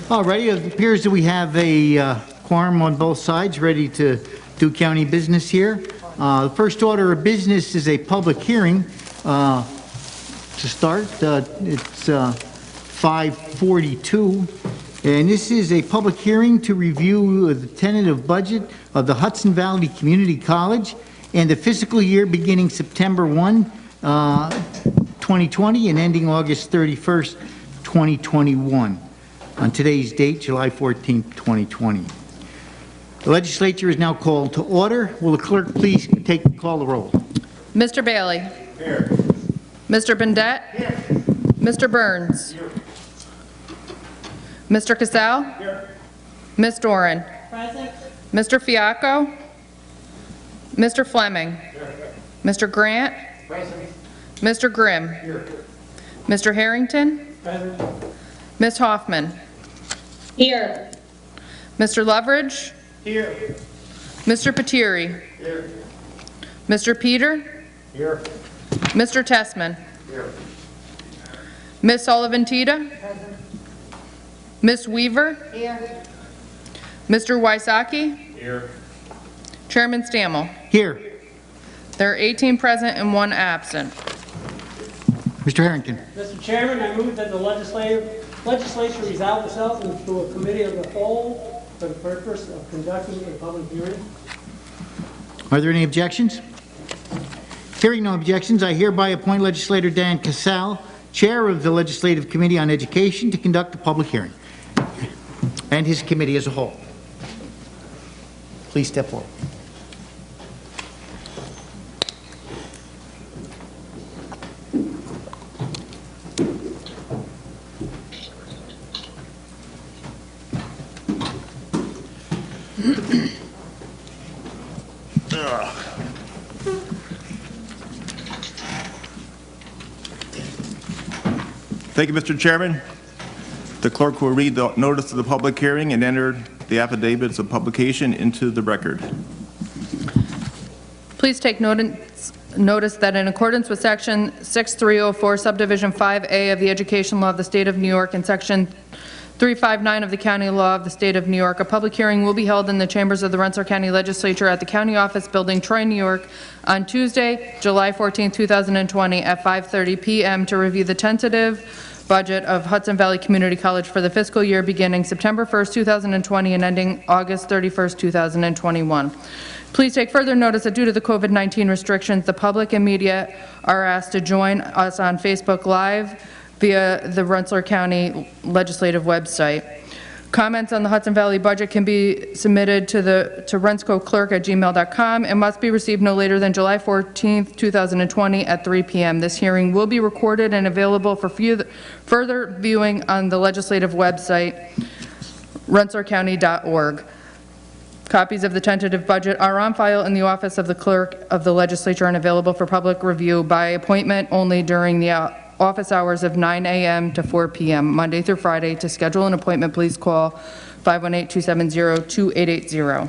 Alrighty, it appears that we have a quorum on both sides ready to do county business here. The first order of business is a public hearing to start. It's 5:42, and this is a public hearing to review the tentative budget of the Hudson Valley Community College and the fiscal year beginning September 1, 2020 and ending August 31st, 2021. On today's date, July 14th, 2020. The legislature is now called to order. Will the clerk please call the roll? Mr. Bailey. Here. Mr. Bendet. Here. Mr. Burns. Here. Mr. Cassell. Here. Ms. Doran. Present. Mr. Fiacco. Mr. Fleming. Here. Mr. Grant. Present. Mr. Grimm. Here. Mr. Harrington. Present. Ms. Hoffman. Here. Mr. Loveridge. Here. Mr. Patiri. Here. Mr. Peter. Here. Mr. Tessman. Here. Ms. Sullivan-Tita. Ms. Weaver. Here. Mr. Wysocki. Here. Chairman Stammel. Here. There are 18 present and 1 absent. Mr. Harrington. Mr. Chairman, I move that the legislature resolve itself into a committee of the whole for the purpose of conducting a public hearing. Are there any objections? Hearing no objections, I hereby appoint Legislator Dan Cassell, Chair of the Legislative Committee on Education, to conduct a public hearing, and his committee as a whole. Please step forward. Thank you, Mr. Chairman. The clerk will read the notice of the public hearing and enter the affidavits of publication into the record. Please take notice that in accordance with Section 6304, Subdivision 5A of the Education Law of the State of New York and Section 359 of the County Law of the State of New York, a public hearing will be held in the chambers of the Rensselaer County Legislature at the County Office Building, Troy, New York, on Tuesday, July 14, 2020 at 5:30 p.m. to review the tentative budget of Hudson Valley Community College for the fiscal year beginning September 1st, 2020 and ending August 31st, 2021. Please take further notice that due to the COVID-19 restrictions, the public and media are asked to join us on Facebook Live via the Rensselaer County Legislative website. Comments on the Hudson Valley budget can be submitted to rensscoclerk@gmail.com and must be received no later than July 14th, 2020 at 3 p.m. This hearing will be recorded and available for further viewing on the legislative website, rensselaercounty.org. Copies of the tentative budget are on file in the office of the clerk of the legislature and available for public review by appointment only during the office hours of 9 a.m. to 4 p.m. Monday through Friday. To schedule an appointment, please call 518-270-2880.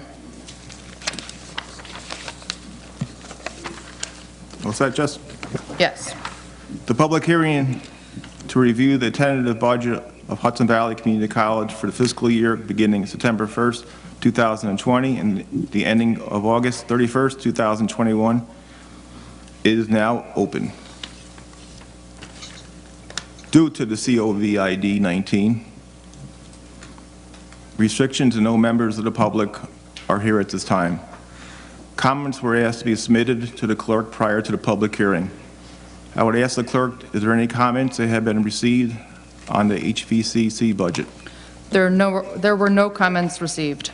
What's that, Jess? Yes. The public hearing to review the tentative budget of Hudson Valley Community College for the fiscal year beginning September 1st, 2020 and the ending of August 31st, 2021 is now open. Due to the COVID-19, restrictions and no members of the public are here at this time. Comments were asked to be submitted to the clerk prior to the public hearing. I would ask the clerk, is there any comments that have been received on the HVCC budget? There were no comments received.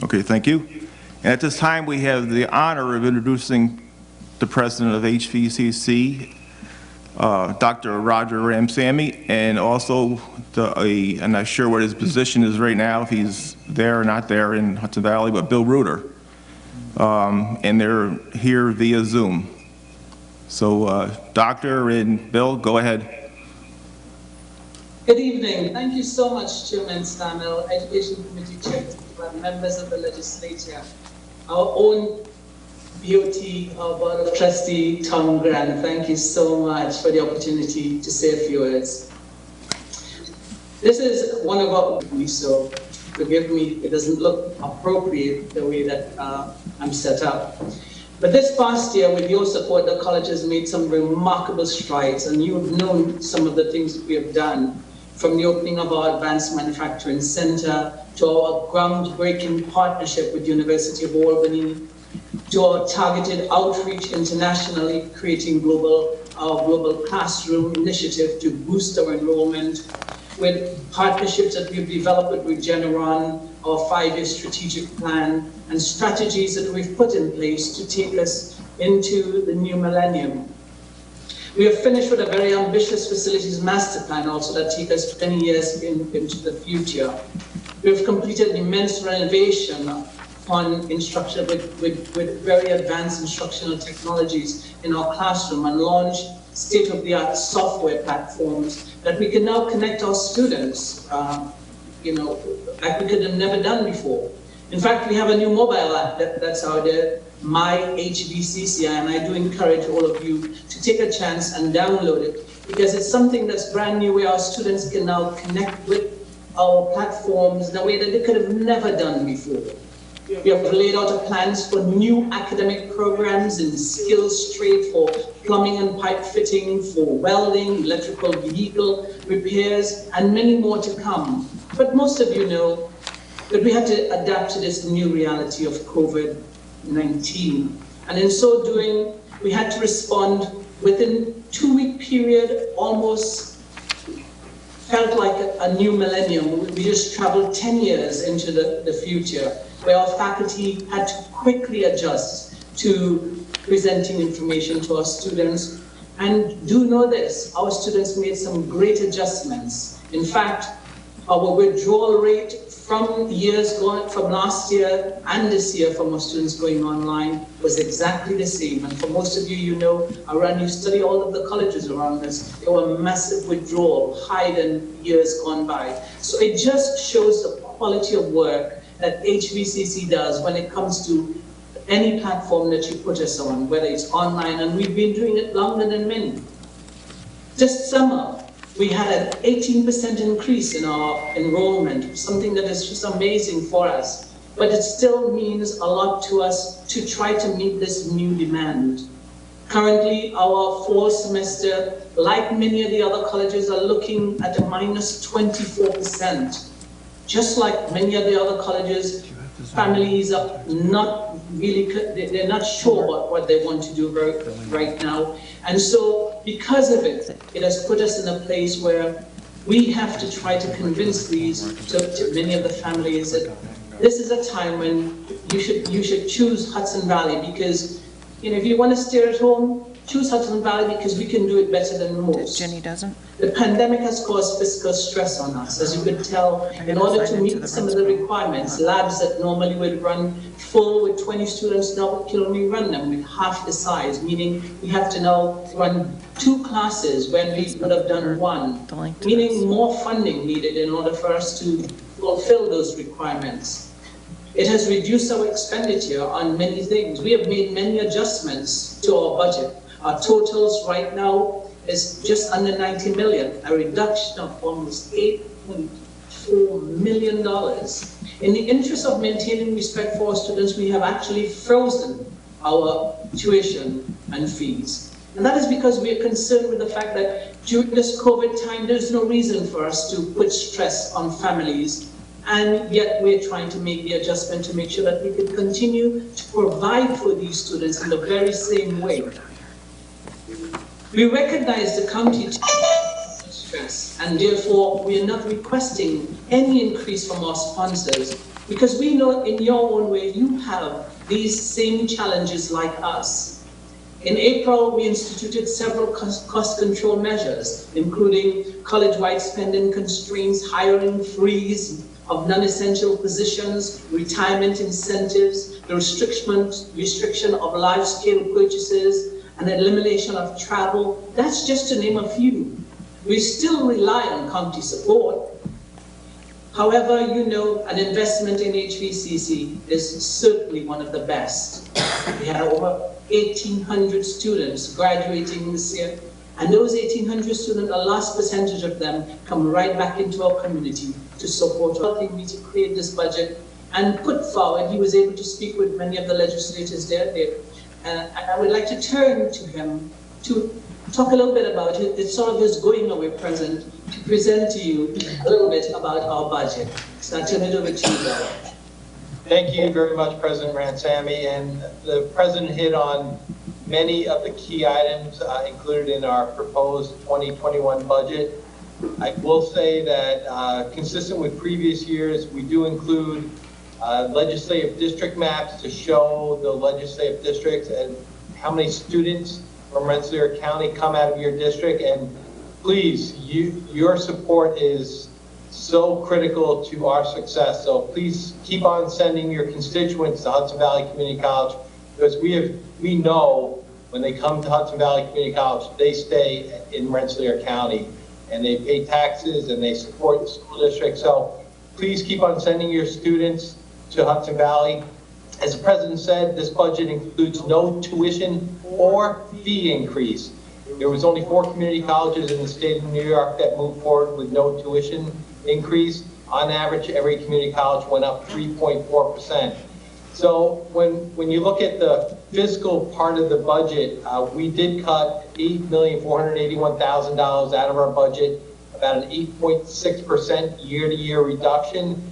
Okay, thank you. And at this time, we have the honor of introducing the president of HVCC, Dr. Roger Ramsamy, and also I'm not sure what his position is right now, if he's there or not there in Hudson Valley, but Bill Reuter. And they're here via Zoom. So Doctor and Bill, go ahead. Good evening. Thank you so much, Chairman Stammel, Education Committee Chair, members of the legislature, our own BOT, our Board of Trustee, Tom Grant. Thank you so much for the opportunity to say a few words. This is one of our, so forgive me, it doesn't look appropriate the way that I'm set up. But this past year, with your support, the college has made some remarkable strides, and you've known some of the things that we have done, from the opening of our Advanced Manufacturing Center, to our groundbreaking partnership with University of Albany, to our targeted outreach internationally, creating our global classroom initiative to boost our enrollment, with partnerships that we've developed with Regeneron, our 5-year strategic plan, and strategies that we've put in place to take us into the new millennium. We have finished with a very ambitious facilities master plan also that take us 20 years into the future. We have completed immense renovation on instruction with very advanced instructional technologies in our classroom, and launched state-of-the-art software platforms that we can now connect our students, like we could have never done before. In fact, we have a new mobile app that's out there, My HVCC, and I do encourage all of you to take a chance and download it, because it's something that's brand new, where our students can now connect with our platforms in a way that they could have never done before. We have laid out plans for new academic programs in skills trade, for plumbing and pipe fitting, for welding, electrical vehicle repairs, and many more to come. But most of you know that we had to adapt to this new reality of COVID-19. And in so doing, we had to respond within a 2-week period, almost felt like a new millennium. We just traveled 10 years into the future, where our faculty had to quickly adjust to presenting information to our students. And do know this, our students made some great adjustments. In fact, our withdrawal rate from last year and this year from our students going online was exactly the same. And for most of you, you know, around you study all of the colleges around us, there were massive withdrawal, higher than years gone by. So it just shows the quality of work that HVCC does when it comes to any platform that you put us on, whether it's online, and we've been doing it longer than many. This summer, we had an 18% increase in our enrollment, something that is just amazing for us. But it still means a lot to us to try to meet this new demand. Currently, our fall semester, like many of the other colleges, are looking at a minus 24%. Just like many of the other colleges, families are not really, they're not sure about what they want to do right now. And so because of it, it has put us in a place where we have to try to convince to many of the families that this is a time when you should choose Hudson Valley, because if you want to stay at home, choose Hudson Valley, because we can do it better than most. Jenny doesn't? The pandemic has caused fiscal stress on us, as you could tell. In order to meet some of the requirements, labs that normally would run full with 20 students now can only run them with half the size, meaning we have to now run 2 classes when we would have done 1, meaning more funding needed in order for us to fulfill those requirements. It has reduced our expenditure on many things. We have made many adjustments to our budget. Our totals right now is just under 90 million, a reduction of almost $8.4 million. In the interest of maintaining respect for our students, we have actually frozen our tuition and fees. And that is because we are concerned with the fact that during this COVID time, there's no reason for us to put stress on families, and yet we're trying to make the adjustment to make sure that we can continue to provide for these students in the very same way. We recognize the county stress, and therefore we are not requesting any increase from our sponsors, because we know in your own way you have these same challenges like us. In April, we instituted several cost control measures, including college-wide spending constraints, hiring freeze of non-essential positions, retirement incentives, the restriction of large-scale purchases, and elimination of travel. That's just to name a few. We still rely on county support. However, an investment in HVCC is certainly one of the best. We had over 1,800 students graduating this year, And those 1,800 students, a large percentage of them come right back into our community to support helping me to create this budget and put forward. He was able to speak with many of the legislators there. And I would like to turn to him to talk a little bit about it. It's sort of his going away present to present to you a little bit about our budget. So I'll turn it over to you, Bill. Thank you very much, President Ransamy. And the President hit on many of the key items included in our proposed 2021 budget. I will say that consistent with previous years, we do include legislative district maps to show the legislative districts and how many students from Rensselaer County come out of your district. And please, your support is so critical to our success. So please keep on sending your constituents to Hudson Valley Community College, because we know when they come to Hudson Valley Community College, they stay in Rensselaer County and they pay taxes and they support the school district. So please keep on sending your students to Hudson Valley. As the President said, this budget includes no tuition or fee increase. There was only 4 community colleges in the state of New York that moved forward with no tuition increase. On average, every community college went up 3.4%. So when you look at the fiscal part of the budget, we did cut $8,481,000 out of our budget, about an 8.6% year-to-year reduction.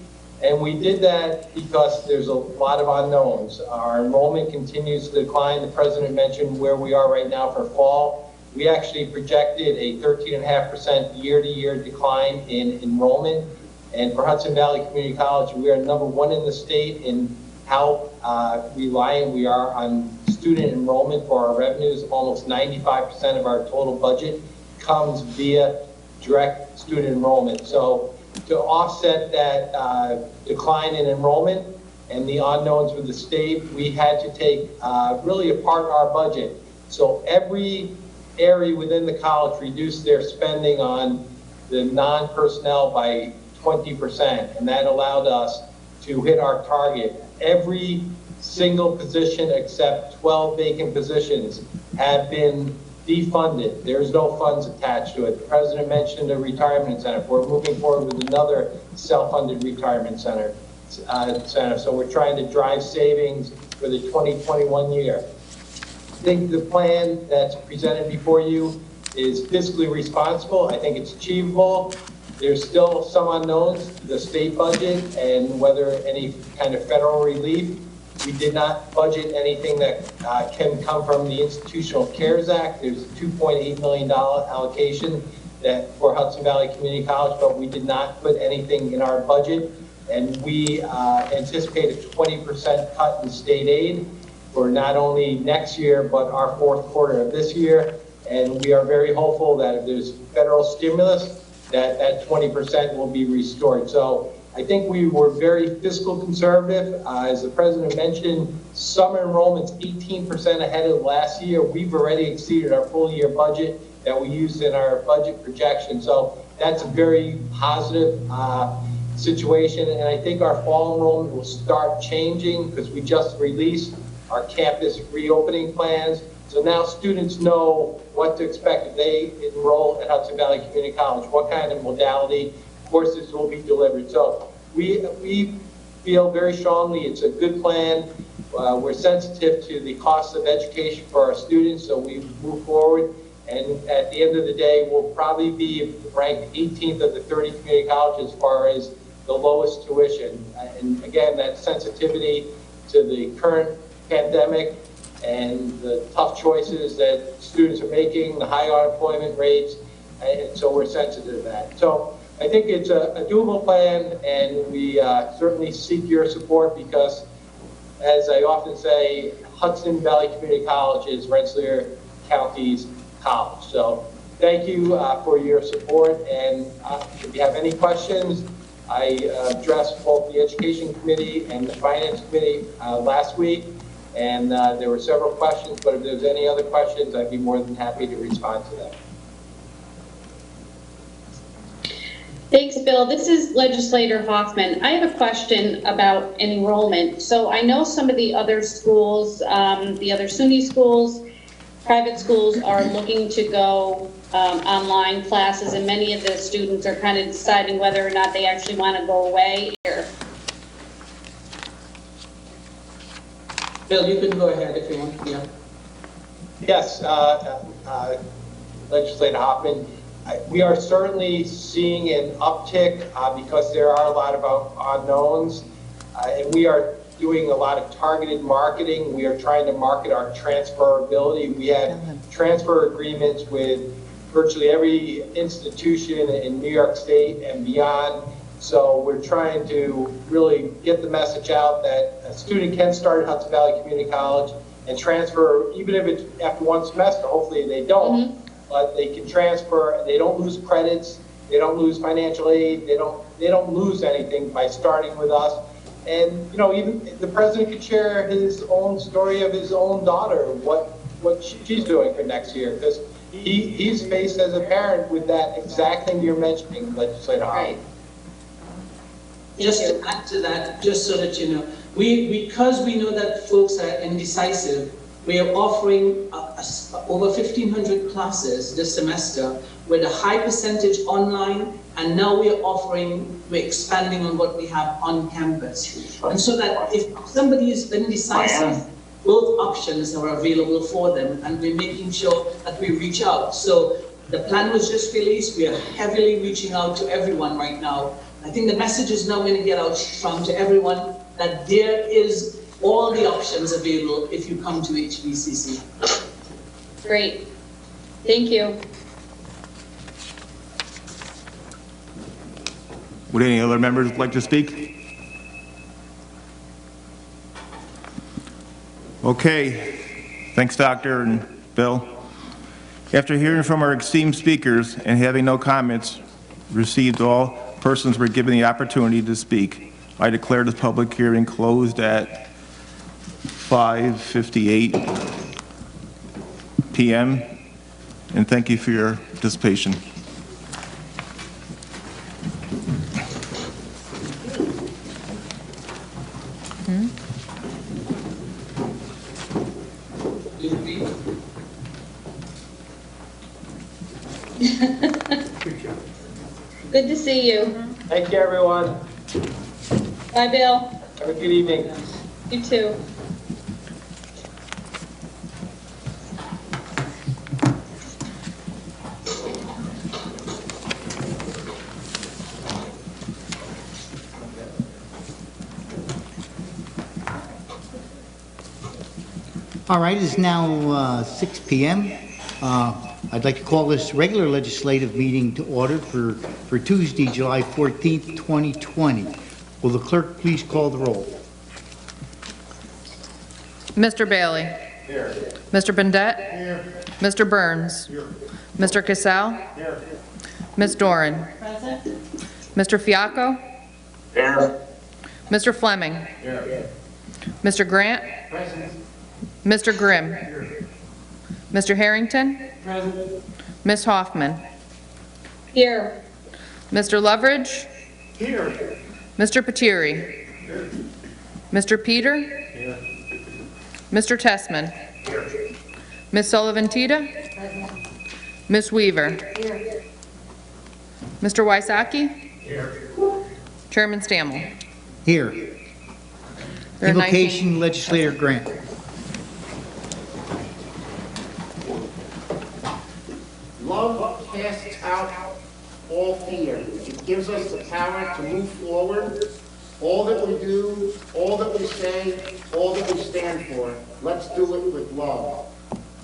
And we did that because there's a lot of unknowns. Our enrollment continues to decline. The President mentioned where we are right now for fall. We actually projected a 13.5% year-to-year decline in enrollment. And for Hudson Valley Community College, we are #1 in the state in how reliant we are on student enrollment for our revenues. Almost 95% of our total budget comes via direct student enrollment. So to offset that decline in enrollment and the unknowns with the state, we had to take really apart our budget. So every area within the college reduced their spending on the non-personnel by 20%, and that allowed us to hit our target. Every single position except 12 vacant positions have been defunded. There's no funds attached to it. The President mentioned a retirement center. We're moving forward with another self-funded retirement center. So we're trying to drive savings for the 2021 year. I think the plan that's presented before you is fiscally responsible. I think it's achievable. There's still some unknowns, the state budget and whether any kind of federal relief. We did not budget anything that can come from the Institutional CARES Act. There's a $2.8 million allocation that for Hudson Valley Community College, but we did not put anything in our budget. And we anticipate a 20% cut in state aid for not only next year, but our fourth quarter of this year. And we are very hopeful that if there's federal stimulus, that 20% will be restored. So I think we were very fiscal conservative. As the President mentioned, summer enrollment's 18% ahead of last year. We've already exceeded our full year budget that we used in our budget projection. So that's a very positive situation. And I think our fall enrollment will start changing because we just released our campus reopening plans. So now students know what to expect if they enroll at Hudson Valley Community College, what kind of modality courses will be delivered. So we feel very strongly it's a good plan. We're sensitive to the cost of education for our students, so we move forward. And at the end of the day, we'll probably be ranked 18th of the 30 community colleges as far as the lowest tuition. And again, that sensitivity to the current pandemic and the tough choices that students are making, the high unemployment rates, and so we're sensitive to that. So I think it's a doable plan, and we certainly seek your support because, as I often say, Hudson Valley Community College is Rensselaer County's college. So thank you for your support, and if you have any questions, I addressed both the Education Committee and the Finance Committee last week, and there were several questions, but if there's any other questions, I'd be more than happy to respond to them. Thanks, Bill. This is Legislator Hoffman. I have a question about enrollment. So I know some of the other schools, the other SUNY schools, private schools are looking to go online classes, and many of the students are kind of deciding whether or not they actually want to go away here. Bill, you can go ahead if you want, yeah. Yes, Legislator Hoffman, we are certainly seeing an uptick because there are a lot of unknowns, and we are doing a lot of targeted marketing. We are trying to market our transferability. We have transfer agreements with virtually every institution in New York State and beyond. So we're trying to really get the message out that a student can start at Hudson Valley Community College and transfer, even if it's after one semester, hopefully they don't, but they can transfer, they don't lose credits, they don't lose financial aid, they don't lose anything by starting with us. And, you know, even the president could share his own story of his own daughter, what she's doing for next year, because he's faced as a parent with that exact thing you're mentioning, Legislator Hoffman. Right. Just to add to that, just so that you know, because we know that folks are indecisive, we are offering over 1,500 classes this semester with a high percentage online, and now we're expanding on what we have on campus. And so that if somebody is indecisive, both options are available for them, and we're making sure that we reach out. So the plan was just released. We are heavily reaching out to everyone right now. I think the message is now going to get out from to everyone that there is all the options available if you come to HVCC. Great. Thank you. Would any other members like to speak? Okay, thanks, Doctor and Bill. After hearing from our esteemed speakers and having no comments received, all persons were given the opportunity to speak. I declare this public hearing closed at 5:58 p.m. and thank you for your participation. Good to see you. Thank you, everyone. Bye, Bill. Have a good evening. You too. All right, it's now 6 p.m. I'd like to call this regular legislative meeting to order for Tuesday, July 14th, 2020. Will the clerk please call the roll? Mr. Bailey? Here. Mr. Bendet? Here. Mr. Burns? Here. Mr. Cassell? Here. Ms. Doran? Present. Mr. Fiacco? Here. Mr. Fleming? Here. Mr. Grant? Present. Mr. Grimm? Here. Mr. Harrington? President. Ms. Hoffman? Here. Mr. Loveridge? Here. Mr. Patiri? Here. Mr. Peter? Here. Mr. Tessman? Here. Ms. Sullivan-Tita? Ms. Weaver? Here. Mr. Wysocki? Here. Chairman Stammel? Here. There are 19 Invocation, Legislator Grant. Love casts out all fear. It gives us the power to move forward. All that we do, all that we say, all that we stand for, let's do it with love.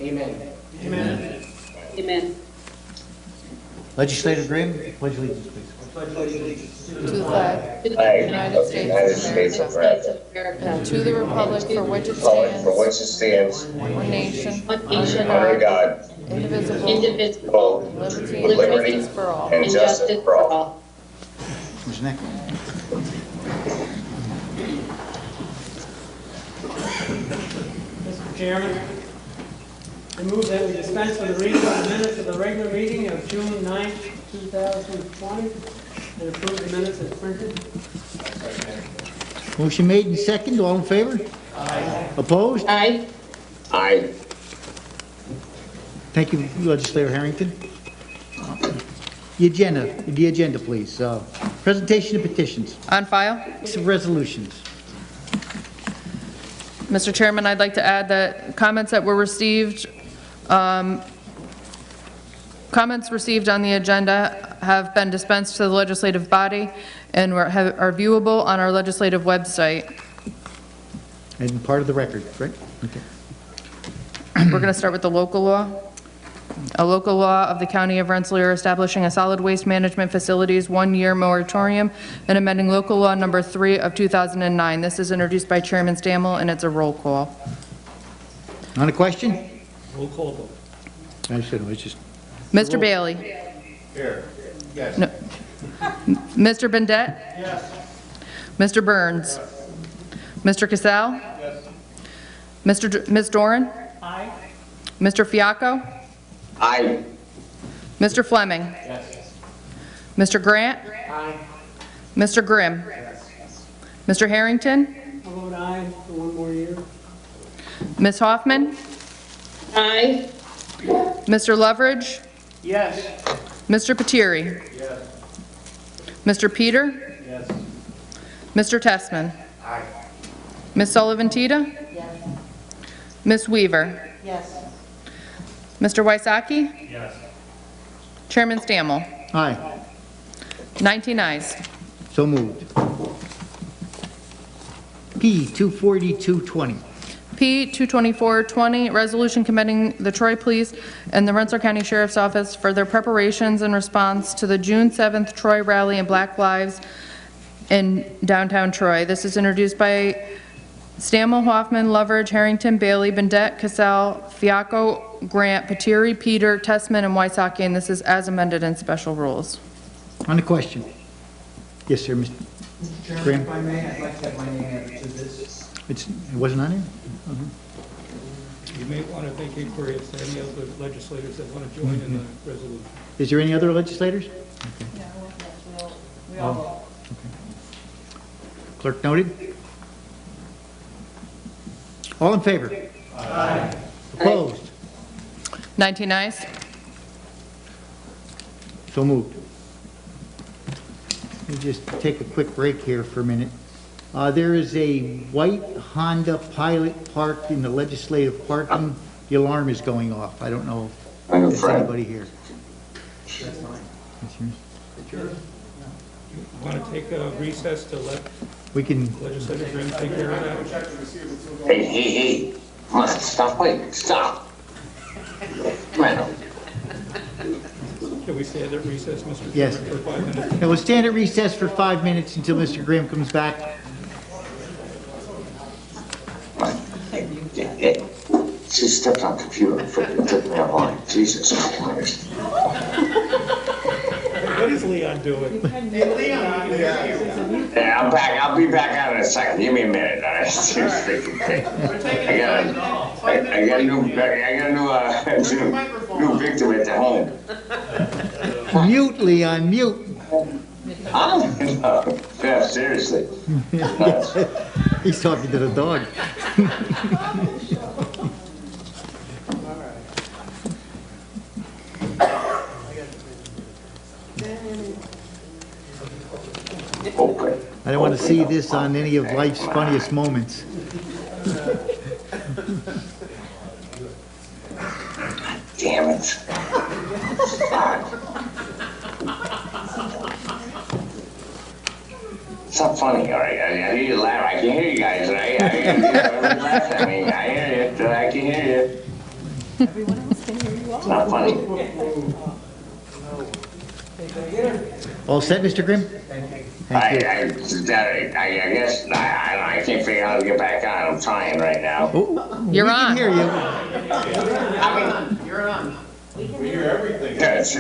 Amen. Amen. Amen. Legislator Graham, pledge allegiance, please. to the flag To the Flag United of the States United of States of States America. of America. to the republic for which it Republic for which stands, it stands, one nation, One nation, under God, indivisible, indivisible, liberty with and liberty justice for all. and justice for all. Who's next? Mr. Chairman, I move that we dispense with the reading of the minutes of the regular meeting of June 9th, 2020, and approve the minutes as printed. Motion made and second, all in favor? Aye. Opposed? Aye. Aye. Thank you, Legislator Harrington. The agenda, please. Presentation of petitions, On file. resolutions. Mr. Chairman, I'd like to add that comments that were received, comments received on the agenda have been dispensed to the legislative body and are viewable on our legislative website. And part of the record, right? Okay. We're going to start with the local law. A local law of the County of Rensselaer establishing a solid waste management facilities one-year moratorium and amending local law number 3 of 2009. This is introduced by Chairman Stammel, and it's a roll call. On a question? Roll call vote. I said it was just, Mr. Bailey? Here. Yes. No. Mr. Bendet? Yes. Mr. Burns? Mr. Cassell? Yes. Ms. Doran? Aye. Mr. Fiacco? Aye. Mr. Fleming? Yes. Mr. Grant? Aye. Mr. Grimm? Mr. Harrington? I'll vote aye for one more year. Ms. Hoffman? Aye. Mr. Loveridge? Yes. Mr. Patiri? Yes. Mr. Peter? Yes. Mr. Testman? Aye. Ms. Sullivan-Tita? Yes. Ms. Weaver? Yes. Mr. Wysocki? Yes. Chairman Stammel? aye, 19 ayes. so moved. P 24220. P 22420, resolution commending the Troy Police and the Rensselaer County Sheriff's Office for their preparations in response to the June 7th Troy Rally and Black Lives in downtown Troy. This is introduced by Stammel, Hoffman, Loveridge, Harrington, Bailey, Bendet, Cassell, Fiacco, Grant, Patiri, Peter, Testman, and Wysocki, and this is as amended in special rules. On the question? Yes, sir, Mr. Chairman, Graham? if I may, I'd like to have my name added to this. It wasn't on there? You may want to make inquiry if there are any other legislators that want to join in the resolution. Is there any other legislators? We all vote. Clerk noted. All in favor? Aye. Opposed? 19 ayes. So moved. Let me just take a quick break here for a minute. There is a white Honda Pilot parked in the legislative parking. The alarm is going off. I don't know if there's anybody here. You want to take a recess to let We can, Legislator Grimm take care of that? Hey. Come on, stop, wait, stop. Come on. Can we stand at recess, Mr. Yes. Chairman, for 5 minutes? and we'll stand at recess for 5 minutes until Mr. Graham comes back. Hey, she stepped on computer and freaking took me offline. Jesus Christ. What is Leon doing? Yeah, I'm back. I'll be back out in a second. Give me a minute. I got a new victim at the home. Mute, Leon, mute. No, yeah, seriously. He's talking to the dog. Open. I don't want to see this on any of life's funniest moments. Damn it. It's not funny, all right? I hear you laugh. I can hear you guys, right? I hear you laugh at me. I hear you. I can hear you. Everyone else can hear you all. It's not funny. All set, Mr. Grimm? I Thank you. guess I can't figure out how to get back on. I'm trying right now. Oh, You're we on. can hear you. Yeah, she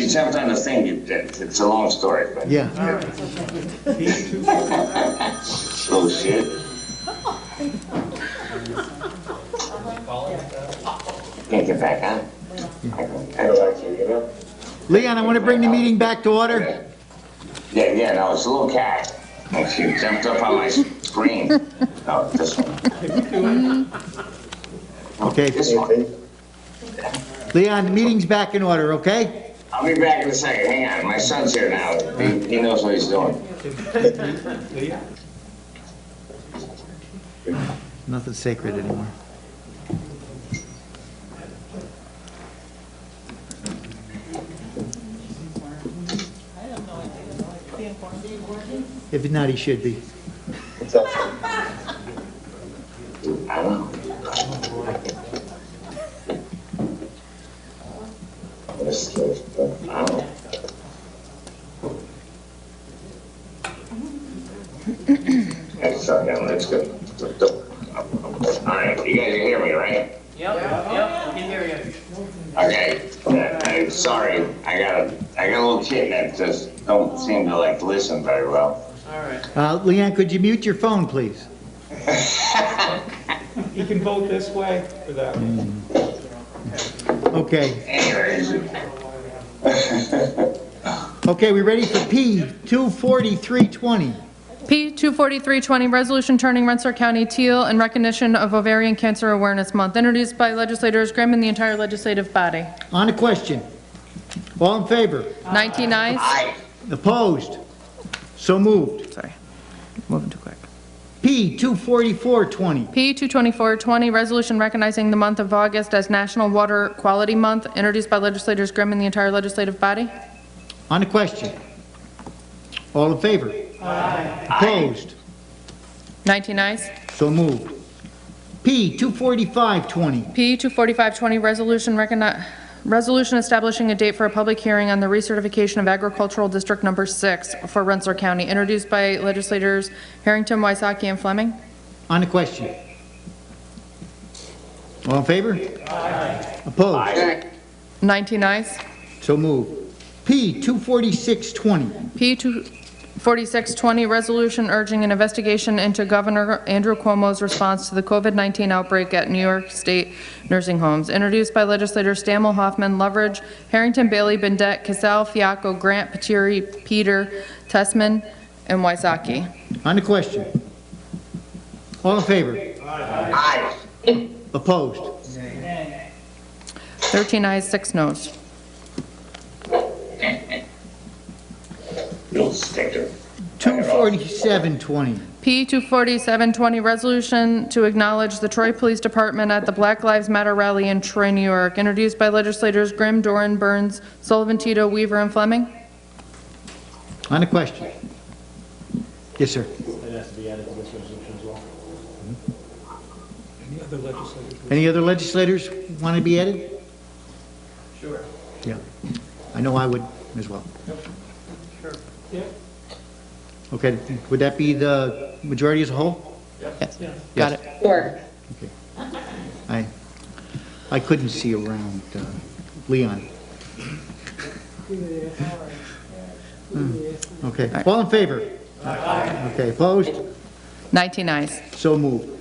jumped on the thing. It's a long story, but Yeah. oh shit. Can't get back on. I don't like you, you know. Leon, I want to bring the meeting back to order. Yeah, no, it's a little cat. And she jumped up on my screen. No, this one. Okay. This one. Leon, the meeting's back in order, okay? I'll be back in a second. Hang on. My son's here now. He knows what he's doing. Nothing sacred anymore. If not, he should be. I don't know. I don't know. That's good. All right, you guys can hear me, right? Yep, we can hear you. Okay. I'm sorry. I got a little kid that just don't seem to like listen very well. All right. Leanne, could you mute your phone, please? You can vote this way or that way. Okay. Anyways. Okay, we ready for P 24320? P 24320, resolution turning Rensselaer County teal in recognition of Ovarian Cancer Awareness Month, introduced by legislators Grimm and the entire legislative body. On the question. All in favor? 19 ayes. Aye. Opposed? So moved. Sorry, moving too quick. P 24420. P 22420, resolution recognizing the month of August as National Water Quality Month, introduced by legislators Grimm and the entire legislative body. On the question. All in favor? Aye. Opposed? 19 ayes. So moved. P 24520. P 24520, resolution establishing a date for a public hearing on the recertification of Agricultural District Number 6 for Rensselaer County, introduced by legislators Harrington, Wysocki, and Fleming. On the question. All in favor? Aye. Opposed? Aye. 19 ayes. So moved. P 24620. P 24620, resolution urging an investigation into Governor Andrew Cuomo's response to the COVID-19 outbreak at New York State nursing homes, introduced by legislators Stammel, Hoffman, Loveridge, Harrington, Bailey, Bendet, Casal, Fiacco, Grant, Patiri, Peter, Tessman, and Wysocki. On the question. All in favor? Aye. Opposed? 13 ayes, 6 noes. Bill Sticker. 24720. P 24720, resolution to acknowledge the Troy Police Department at the Black Lives Matter rally in Troy, New York, introduced by legislators Grimm, Doran, Burns, Sullivan, Tito, Weaver, and Fleming. On the question. Yes, sir. It has to be added to this resolution as well. Any other legislators? Any other legislators want to be added? Sure. Yeah. I know I would as well. Sure. Yeah. Okay, would that be the majority as a whole? Yes. Yeah. Got it. Sure. Okay. I couldn't see around Leon. Okay, all in favor? Okay, opposed? 19 ayes. So moved.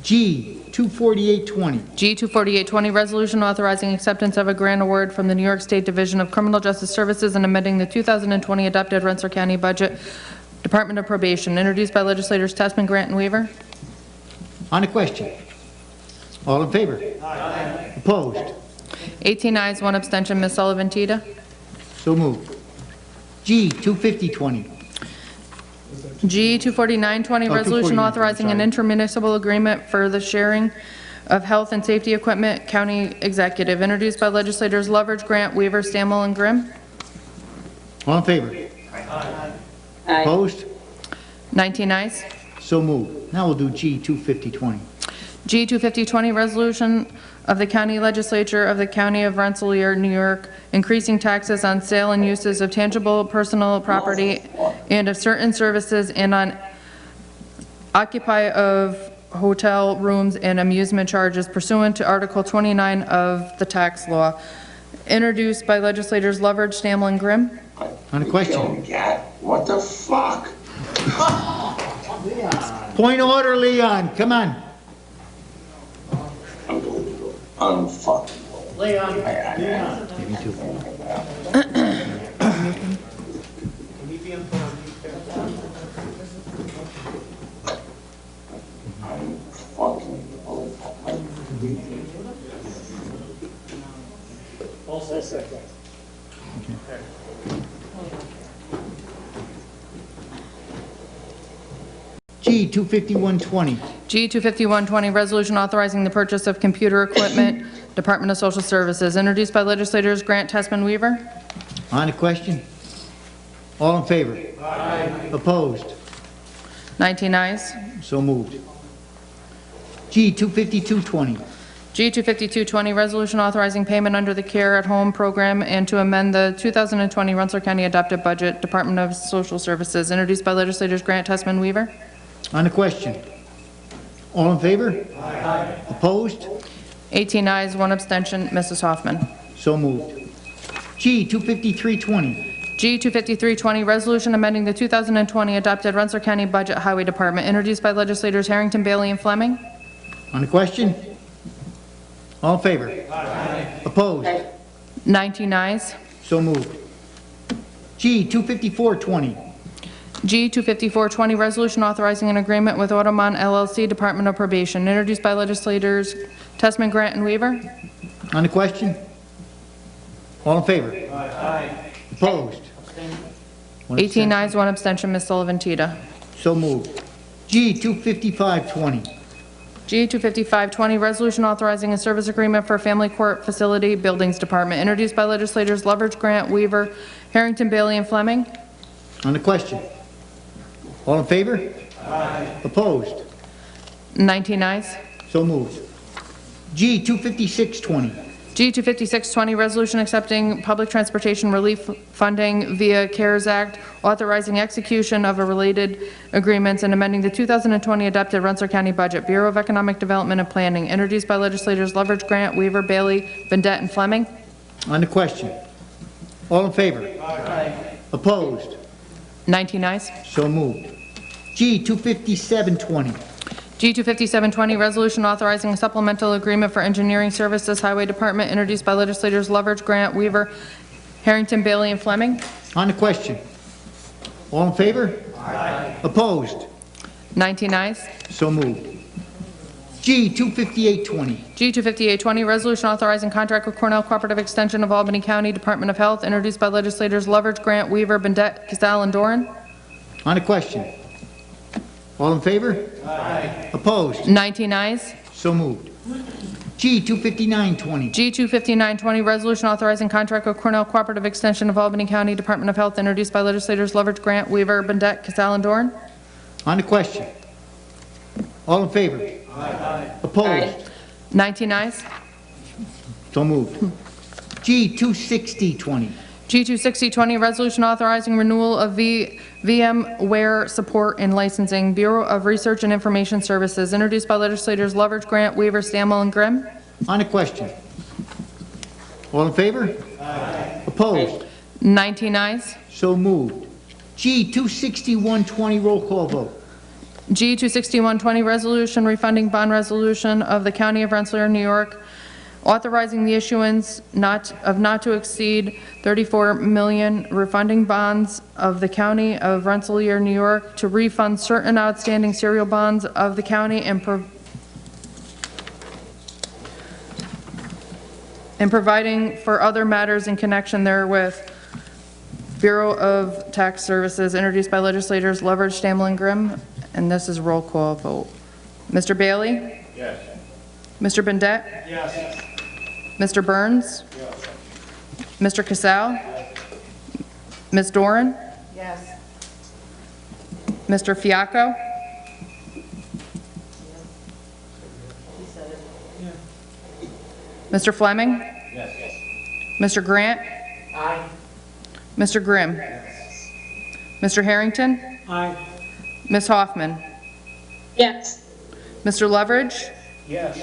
G 24820. G 24820, resolution authorizing acceptance of a grant award from the New York State Division of Criminal Justice Services and amending the 2020 adopted Rensselaer County budget, Department of Probation, introduced by legislators Tessman, Grant, and Weaver. On the question. All in favor? Opposed? 18 ayes, 1 abstention. Ms. Sullivan Tita. So moved. G 25020. G 24920, Oh, resolution 249, authorizing an sorry. intermunicipal agreement for the sharing of health and safety equipment, county executive, introduced by legislators Loveridge, Grant, Weaver, Stammel, and Grimm. All in favor? Aye. Opposed? 19 ayes. So moved. Now we'll do G 25020. G 25020, resolution of the county legislature of the county of Rensselaer, New York, increasing taxes on sale and uses of tangible personal property and of certain services and on occupy of hotel rooms and amusement charges pursuant to Article 29 of the tax law, introduced by legislators Loveridge, Stammel, and Grimm. On the question. Killing cat. What the fuck? Point of order, Leon. Come on. Unbelievable. Unfucking. Leon. Me too. G 25120. G 25120, resolution authorizing the purchase of computer equipment, Department of Social Services, introduced by legislators Grant, Testman, Weaver. On the question? All in favor? Aye. Opposed? 19 ayes. So moved. G 25220. G 25220, resolution authorizing payment under the Care at Home program and to amend the 2020 Rensselaer County adopted budget, Department of Social Services, introduced by legislators Grant, Testman, Weaver. On the question? All in favor? Aye. Opposed? 18 ayes, 1 abstention, Mrs. Hoffman. So moved. G 25320. G 25320, resolution amending the 2020 adopted Rensselaer County budget, Highway Department, introduced by legislators Harrington, Bailey, and Fleming. On the question? All in favor? Aye. Opposed? 19 ayes. So moved. G 25420. G 25420, resolution authorizing an agreement with Automon LLC, Department of Probation, introduced by legislators Testman, Grant, and Weaver. On the question? All in favor? Aye. Opposed? 18 ayes, 1 abstention, Ms. Sullivan Tita. So moved. G 25520. G 25520, resolution authorizing a service agreement for Family Court Facility Buildings Department, introduced by legislators Lovers, Grant, Weaver, Harrington, Bailey, and Fleming. On the question? All in favor? Aye. Opposed? 19 ayes. So moved. G 25620. G 25620, resolution accepting public transportation relief funding via CARES Act, authorizing execution of a related agreements and amending the 2020 adopted Rensselaer County budget, Bureau of Economic Development and Planning, introduced by legislators Lovers, Grant, Weaver, Bailey, Bendet, and Fleming. On the question? All in favor? Aye. Opposed? 19 ayes. So moved. G 25720. G 25720, resolution authorizing a supplemental agreement for engineering services, Highway Department, introduced by legislators Lovers, Grant, Weaver, Harrington, Bailey, and Fleming. On the question? All in favor? Aye. Opposed? 19 ayes. So moved. G 25820. G 25820, resolution authorizing contract with Cornell Cooperative Extension of Albany County Department of Health, introduced by legislators Lovers, Grant, Weaver, Bendet, Casal, and Doran. On the question? All in favor? Aye. Opposed? 19 ayes. So moved. G 25920. G 25920, resolution authorizing contract with Cornell Cooperative Extension of Albany County Department of Health, introduced by legislators Lovers, Grant, Weaver, Bendet, Casal, and Doran. On the question? All in favor? Aye. Opposed? 19 ayes. So moved. G 26020. G 26020, resolution authorizing renewal of VMware support and licensing, Bureau of Research and Information Services, introduced by legislators Lovers, Grant, Weaver, Stammel, and Grimm. On the question? All in favor? Aye. Opposed? 19 ayes. So moved. G 26120, roll call vote. G 26120, resolution refunding bond resolution of the County of Rensselaer, New York, authorizing the issuance not to exceed 34 million refunding bonds of the County of Rensselaer, New York, to refund certain outstanding serial bonds of the county and providing for other matters in connection therewith. Bureau of Tax Services, introduced by legislators Lovers, Stammel, and Grimm, and this is roll call vote. Mr. Bailey? Yes. Mr. Bendet? Yes. Mr. Burns? Yes. Mr. Casal? Ms. Doran? Yes. Mr. Fiacco? Mr. Fleming? Yes. Mr. Grant? Aye. Mr. Grimm? Mr. Harrington? Aye. Ms. Hoffman? Yes. Mr. Leverage? Yes.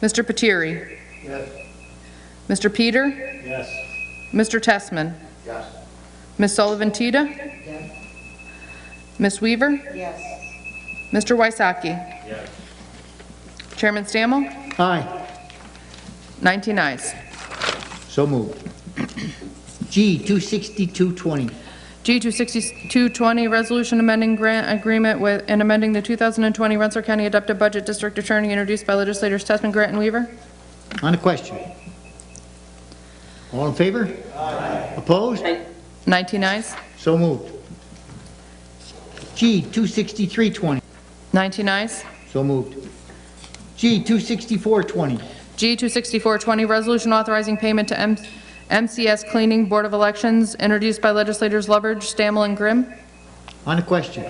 Mr. Patiri? Yes. Mr. Peter? Yes. Mr. Testman? Yes. Ms. Sullivan Tita? Yes. Ms. Weaver? Yes. Mr. Wysocki? Yes. Chairman Stammel? Aye. 19 ayes. So moved. G 26220. G 26220, resolution amending grant agreement with and amending the 2020 Rensselaer County adopted budget, district attorney, introduced by legislators Testman, Grant, and Weaver. On the question? All in favor? Aye. Opposed? 19 ayes. So moved. G, 26320. 19 ayes. So moved. G, 26420. G 26420, resolution authorizing payment to MCS Cleaning Board of Elections, introduced by legislators Lovridge, Stammel, and Grimm. On the question.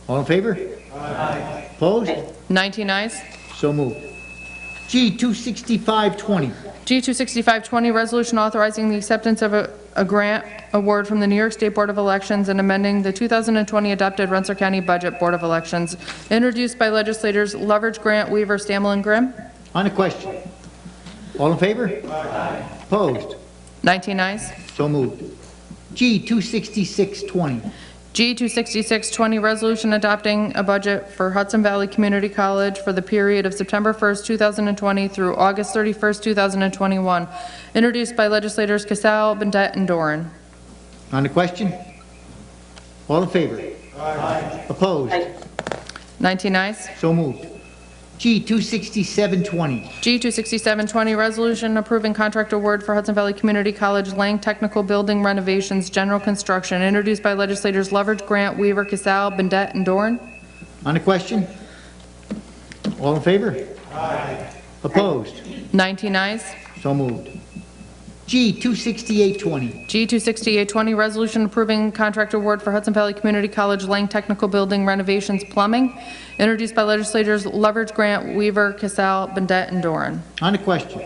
All in favor? Aye. Opposed? 19 ayes. So moved. G, 26520. G 26520, resolution authorizing the acceptance of a grant award from the New York State Board of Elections and amending the 2020 adopted Rensselaer County Budget Board of Elections, introduced by legislators Lovridge, Grant, Weaver, Stammel, and Grimm. On the question. All in favor? Aye. Opposed? 19 ayes. So moved. G, 26620. G 26620, resolution adopting a budget for Hudson Valley Community College for the period of September 1st, 2020 through August 31st, 2021, introduced by legislators Casal, Bendet, and Doran. On the question. All in favor? Aye. Opposed? 19 ayes. So moved. G, 26720. G 26720, resolution approving contract award for Hudson Valley Community College Lang Technical Building renovations, general construction, introduced by legislators Lovridge, Grant, Weaver, Casal, Bendet, and Doran. On the question. All in favor? Aye. Opposed? 19 ayes. So moved. G, 26820. G 26820, resolution approving contract award for Hudson Valley Community College Lang Technical Building renovations, plumbing, introduced by legislators Lovridge, Grant, Weaver, Casal, Bendet, and Doran. On the question.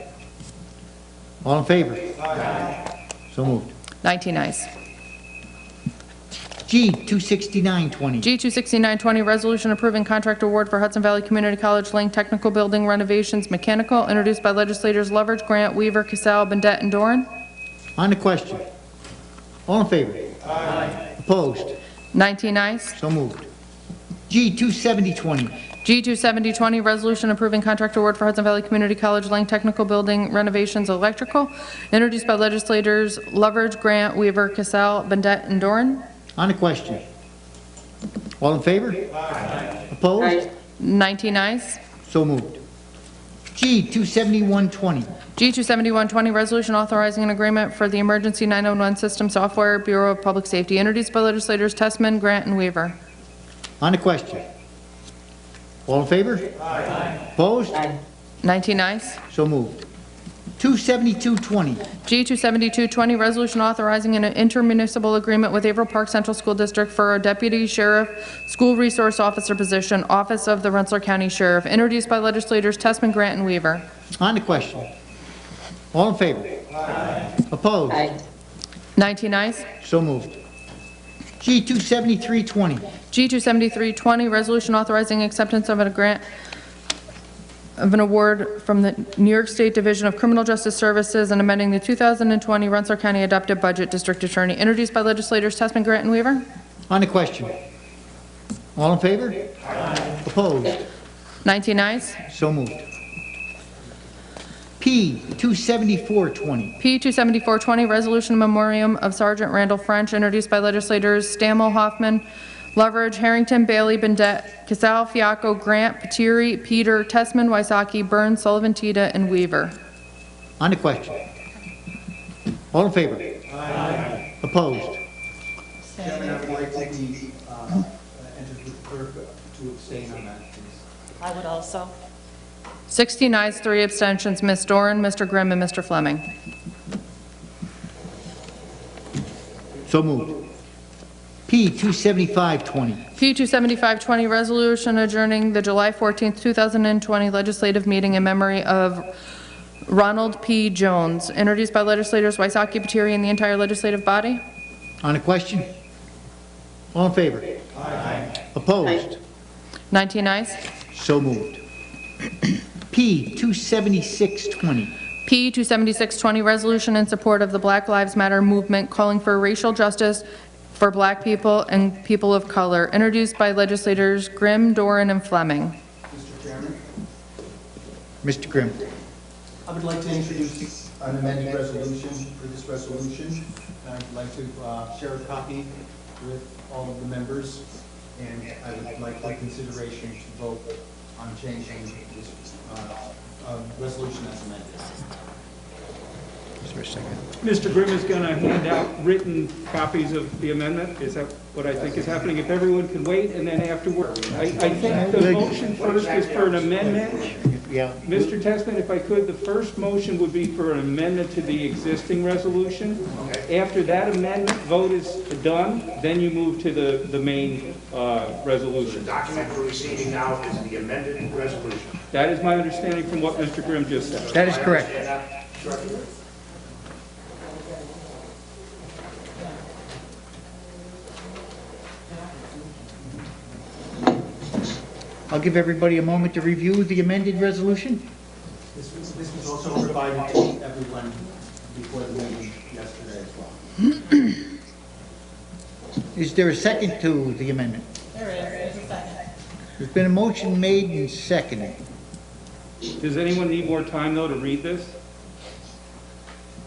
All in favor? Aye. So moved. 19 ayes. G, 26920. G 26920, resolution approving contract award for Hudson Valley Community College Lang Technical Building renovations, mechanical, introduced by legislators Lovridge, Grant, Weaver, Casal, Bendet, and Doran. On the question. All in favor? Aye. Opposed? 19 ayes. So moved. G, 27020. G 27020, resolution approving contract award for Hudson Valley Community College Lang Technical Building renovations, electrical, introduced by legislators Lovridge, Grant, Weaver, Casal, Bendet, and Doran. On the question. All in favor? Aye. Opposed? 19 ayes. So moved. G, 27120. G 27120, resolution authorizing an agreement for the Emergency 911 System Software, Bureau of Public Safety, introduced by legislators Tessman, Grant, and Weaver. On the question. All in favor? Aye. Opposed? 19 ayes. So moved. 27220. G 27220, resolution authorizing an intermunicipal agreement with Averill Park Central School District for a deputy sheriff school resource officer position, Office of the Rensselaer County Sheriff, introduced by legislators Tessman, Grant, and Weaver. On the question. All in favor? Aye. Opposed? 19 ayes. So moved. G, 27320. G 27320, resolution authorizing acceptance of a grant of an award from the New York State Division of Criminal Justice Services and amending the 2020 Rensselaer County Adopted Budget, District Attorney, introduced by legislators Tessman, Grant, and Weaver. On the question. All in favor? Aye. Opposed? 19 ayes. So moved. P, 27420. P 27420, resolution in memoriam of Sergeant Randall French, introduced by legislators Stammel, Hoffman, Lovridge, Harrington, Bailey, Bendet, Casal, Fiacco, Grant, Patiri, Peter, Tessman, Wysocki, Burns, Sullivan, Tita, and Weaver. On the question. All in favor? Aye. Opposed? Chairman, I would like to be entered with the clerk to abstain on that, please. I would also. 16 ayes, 3 abstentions, Ms. Doran, Mr. Grimm, and Mr. Fleming. So moved. P, 27520. P 27520, resolution adjourning the July 14th, 2020 legislative meeting in memory of Ronald P. Jones, introduced by legislators Wysocki, Patiri, and the entire legislative body. On the question. All in favor? Aye. Opposed? 19 ayes. So moved. P, 27620. P 27620, resolution in support of the Black Lives Matter movement calling for racial justice for Black people and people of color, introduced by legislators Grimm, Doran, and Fleming. Mr. Chairman, Mr. Grimm. I would like to introduce an amended resolution for this resolution. I'd like to share a copy with all of the members, and I would like for consideration to vote on changing this resolution as amended. Is there a second? Mr. Grimm is going to hand out written copies of the amendment. Is that what I think is happening? If everyone can wait, and then afterward. I think the motion first is for an amendment. Yeah. Mr. Testman, if I could, the first motion would be for an amendment to the existing resolution. After that amendment vote is done, then you move to the main resolution. The document we're receiving now is the amended resolution. That is my understanding from what Mr. Grimm just said. That is correct. I'll give everybody a moment to review the amended resolution. This was also provided to everyone before the meeting yesterday as well. Is there a second to the amendment? There is, there's a second. There's been a motion made and seconded. Does anyone need more time, though, to read this?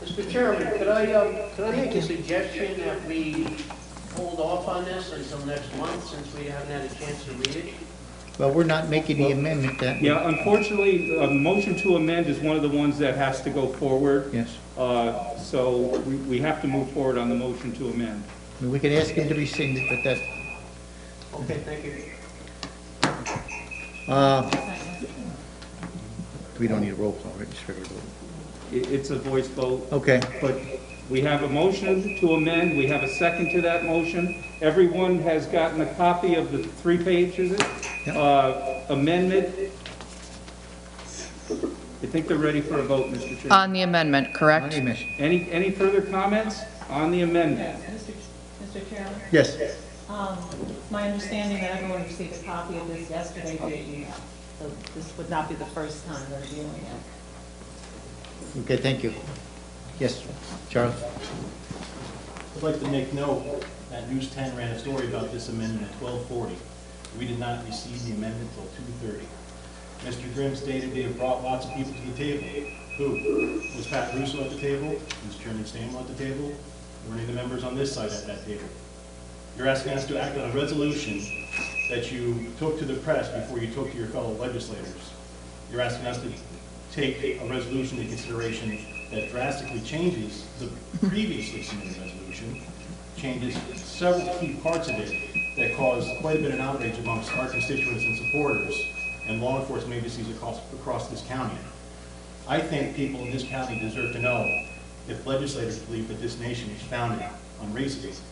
Mr. Chairman, could I make a suggestion that we hold off on this until next month, since we haven't had a chance to read it? Well, we're not making the amendment that. Yeah, unfortunately, a motion to amend is one of the ones that has to go forward. Yes. So we have to move forward on the motion to amend. I mean, we can ask him to rescind it, but that, Okay, thank you. we don't need a roll call, right? Just regular vote. It's a voice vote. Okay. But we have a motion to amend, we have a second to that motion. Everyone has gotten a copy of the 3 pages, is it? Amendment. I think they're ready for a vote, Mr. Chairman. On the amendment, correct? On the amendment. Any further comments on the amendment? Yes, Mr. Chairman. Yes. It's my understanding that everyone received a copy of this yesterday via email. So this would not be the first time they're dealing it. Okay, thank you. Yes, Charles? I'd like to make note that News 10 ran a story about this amendment at 12:40. We did not receive the amendment until 2:30. Mr. Grimm stated they have brought lots of people to the table. Who? Was Pat Russo at the table? Was Chairman Stanwell at the table? Were any of the members on this side at that table? You're asking us to act on a resolution that you took to the press before you took to your fellow legislators. You're asking us to take a resolution into consideration that drastically changes the previously submitted resolution, changes several key parts of it that caused quite a bit of outrage amongst our constituents and supporters and law enforcement agencies across this county. I think people in this county deserve to know if legislators believe that this nation is founded on racism,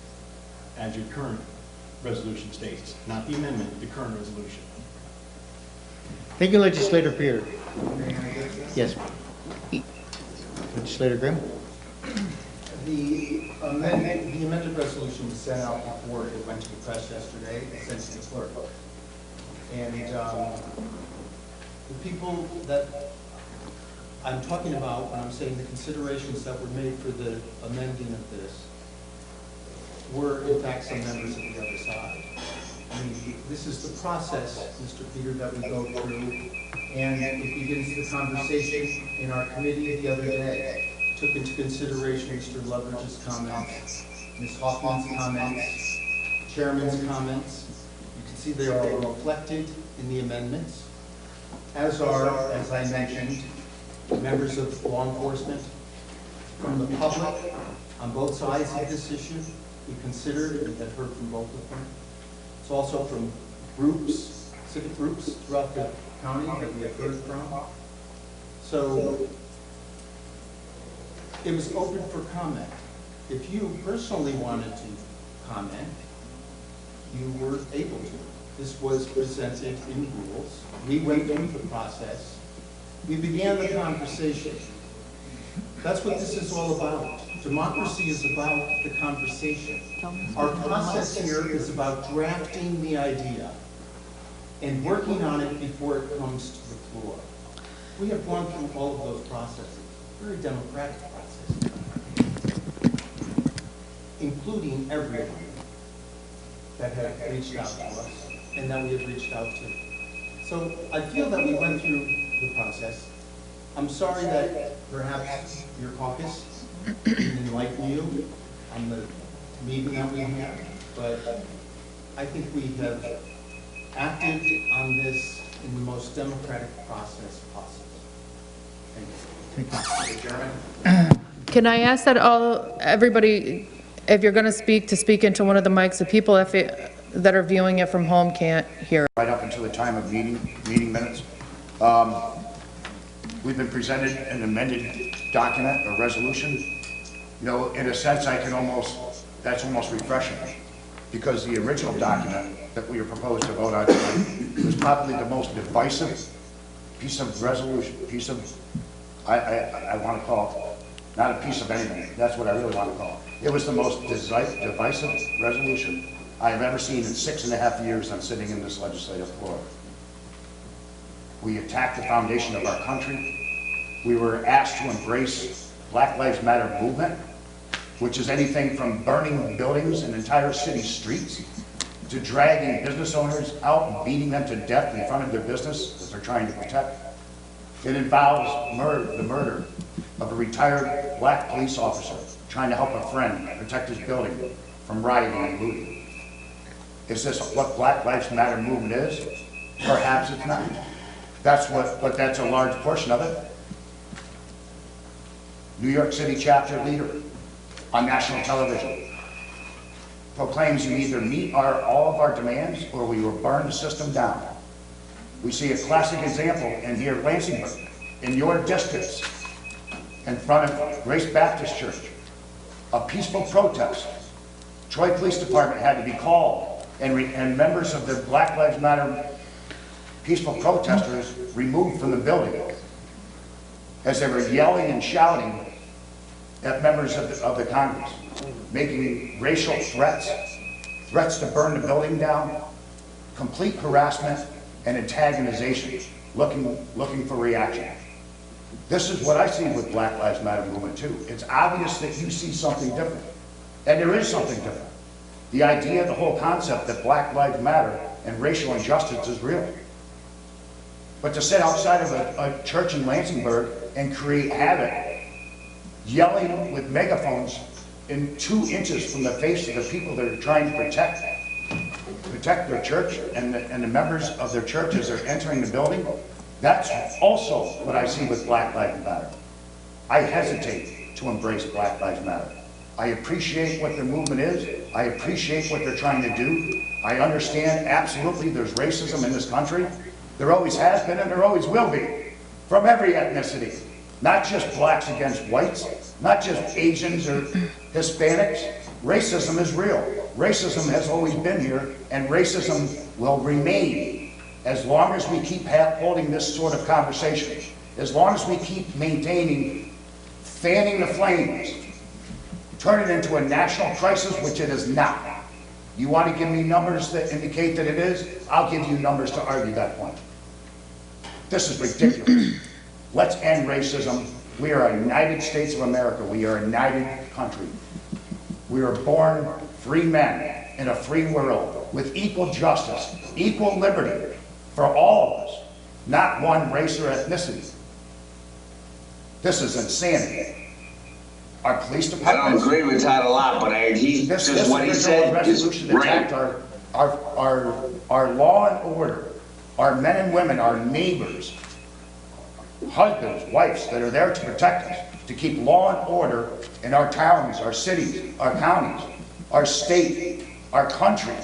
as your current resolution states, not the amendment, the current resolution. Thank you, Legislator Peer. Yes. Legislator Grimm? The amended resolution was sent out before it went to the press yesterday, sent to the clerk. And the people that I'm talking about when I'm saying the considerations that were made for the amending of this were in fact some members of the other side. I mean, this is the process, Mr. Peter, that we go through, and it begins the conversation in our committee the other day. Took into consideration Mr. Loveridge's comments, Ms. Hoffman's comments, Chairman's comments. You can see they are all reflected in the amendments, as are, as I mentioned, members of law enforcement, from the public on both sides of this issue. We considered and have heard from both of them. It's also from groups, civic groups throughout the county that we have heard from. So it was open for comment. If you personally wanted to comment, you were able to. This was presented in rules. We went through the process. We began the conversation. That's what this is all about. Democracy is about the conversation. Our process here is about drafting the idea and working on it before it comes to the floor. We have gone through all of those processes, very democratic processes, including everyone that have reached out to us and that we have reached out to. So I feel that we went through the process. I'm sorry that perhaps your caucus didn't enlighten you on the meeting that we had, but I think we have acted on this in the most democratic process possible. Thank you. Okay, Can I ask that everybody, if you're going to speak into one of the mics, the people that are viewing it from home can't hear. Right up until the time of meeting minutes. We've been presented an amended document, a resolution. You know, in a sense, that's almost refreshing, because the original document that we were proposed to vote on tonight was probably the most divisive piece of resolution, I want to call it, not a piece of anything, that's what I really want to call it. It was the most divisive resolution I have ever seen in 6.5 years I'm sitting in this legislative floor. We attacked the foundation of our country. We were asked to embrace Black Lives Matter movement, which is anything from burning buildings and entire city streets to dragging business owners out and beating them to death in front of their business that they're trying to protect. It involves the murder of a retired black police officer trying to help a friend protect his building from rioting and looting. Is this what Black Lives Matter movement is? Perhaps it's not. But that's a large portion of it. New York City chapter leader on national television proclaims you either meet all of our demands or we will burn the system down. We see a classic example in here at Lansingburg, in your districts, in front of Grace Baptist Church, a peaceful protest. Troy Police Department had to be called, and members of the Black Lives Matter peaceful protesters removed from the building as they were yelling and shouting at members of the Congress, making racial threats to burn the building down, complete harassment and antagonization, looking for reaction. This is what I see with Black Lives Matter movement too. It's obvious that you see something different, and there is something different. The idea, the whole concept that Black Lives Matter and racial injustice is real. But to sit outside of a church in Lansingburg and create havoc, yelling with megaphones in 2 inches from the face of the people that are trying to protect their church and the members of their church as they're entering the building, that's also what I see with Black Lives Matter. I hesitate to embrace Black Lives Matter. I appreciate what their movement is. I appreciate what they're trying to do. I understand absolutely there's racism in this country. There always has been and there always will be, from every ethnicity. Not just blacks against whites, not just Asians or Hispanics. Racism is real. Racism has always been here, and racism will remain as long as we keep holding this sort of conversation, as long as we keep fanning the flames, turn it into a national crisis, which it is not. You want to give me numbers that indicate that it is? I'll give you numbers to argue that point. This is ridiculous. Let's end racism. We are a United States of America. We are a united country. We were born free men in a free world with equal justice, equal liberty for all of us, not one race or ethnicity. This is insanity. Our police department. I don't agree with that a lot, but what he said is right. Our law and order, our men and women, our neighbors, husbands, wives that are there to protect us, to keep law and order in our towns, our cities, our counties, our state, our country.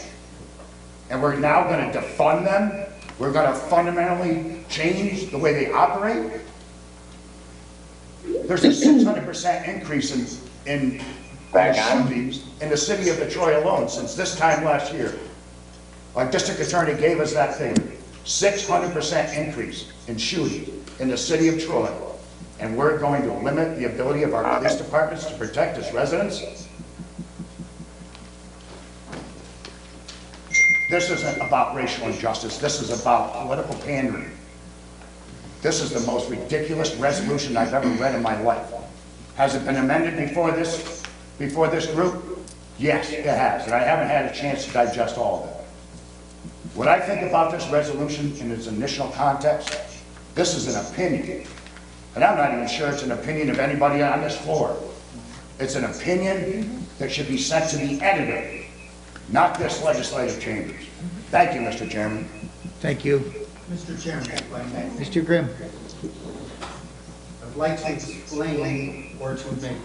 And we're now going to defund them. We're going to fundamentally change the way they operate. There's a 600% increase in shootings in the city of Detroit alone since this time last year. Our district attorney gave us that figure. 600% increase in shootings in the city of Troy. And we're going to limit the ability of our police departments to protect its residents? This isn't about racial injustice. This is about political pandering. This is the most ridiculous resolution I've ever read in my life. Has it been amended before this group? Yes, it has, and I haven't had a chance to digest all of it. What I think about this resolution in its initial context, this is an opinion, and I'm not even sure it's an opinion of anybody on this floor. It's an opinion that should be sent to the editor, not this legislative chambers. Thank you, Mr. Chairman. Thank you. Mr. Chairman, if I may. Mr. Grimm. I'd like to explain or to make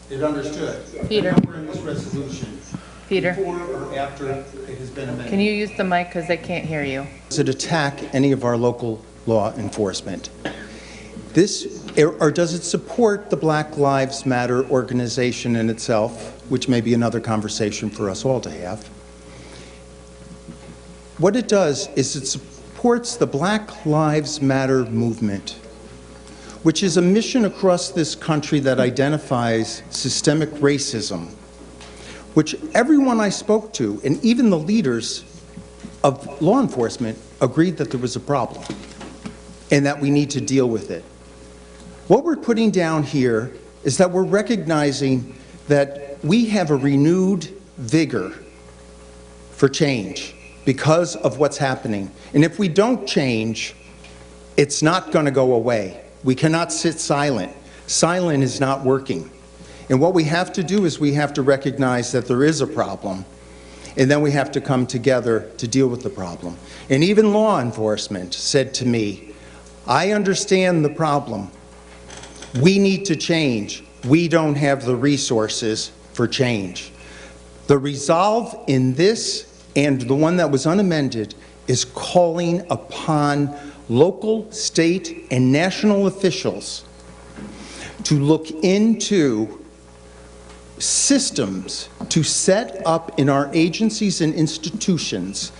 it understood. Peter. The number in this resolution, Peter, before or after it has been amended. can you use the mic because they can't hear you? Does it attack any of our local law enforcement? Or does it support the Black Lives Matter organization in itself, which may be another conversation for us all to have? What it does is it supports the Black Lives Matter movement, which is a mission across this country that identifies systemic racism, which everyone I spoke to, and even the leaders of law enforcement, agreed that there was a problem and that we need to deal with it. What we're putting down here is that we're recognizing that we have a renewed vigor for change because of what's happening. And if we don't change, it's not going to go away. We cannot sit silent. Silent is not working. And what we have to do is we have to recognize that there is a problem, and then we have to come together to deal with the problem. And even law enforcement said to me, I understand the problem. We need to change. We don't have the resources for change. The resolve in this and the one that was unamended is calling upon local, state, and national officials to look into systems to set up in our agencies and institutions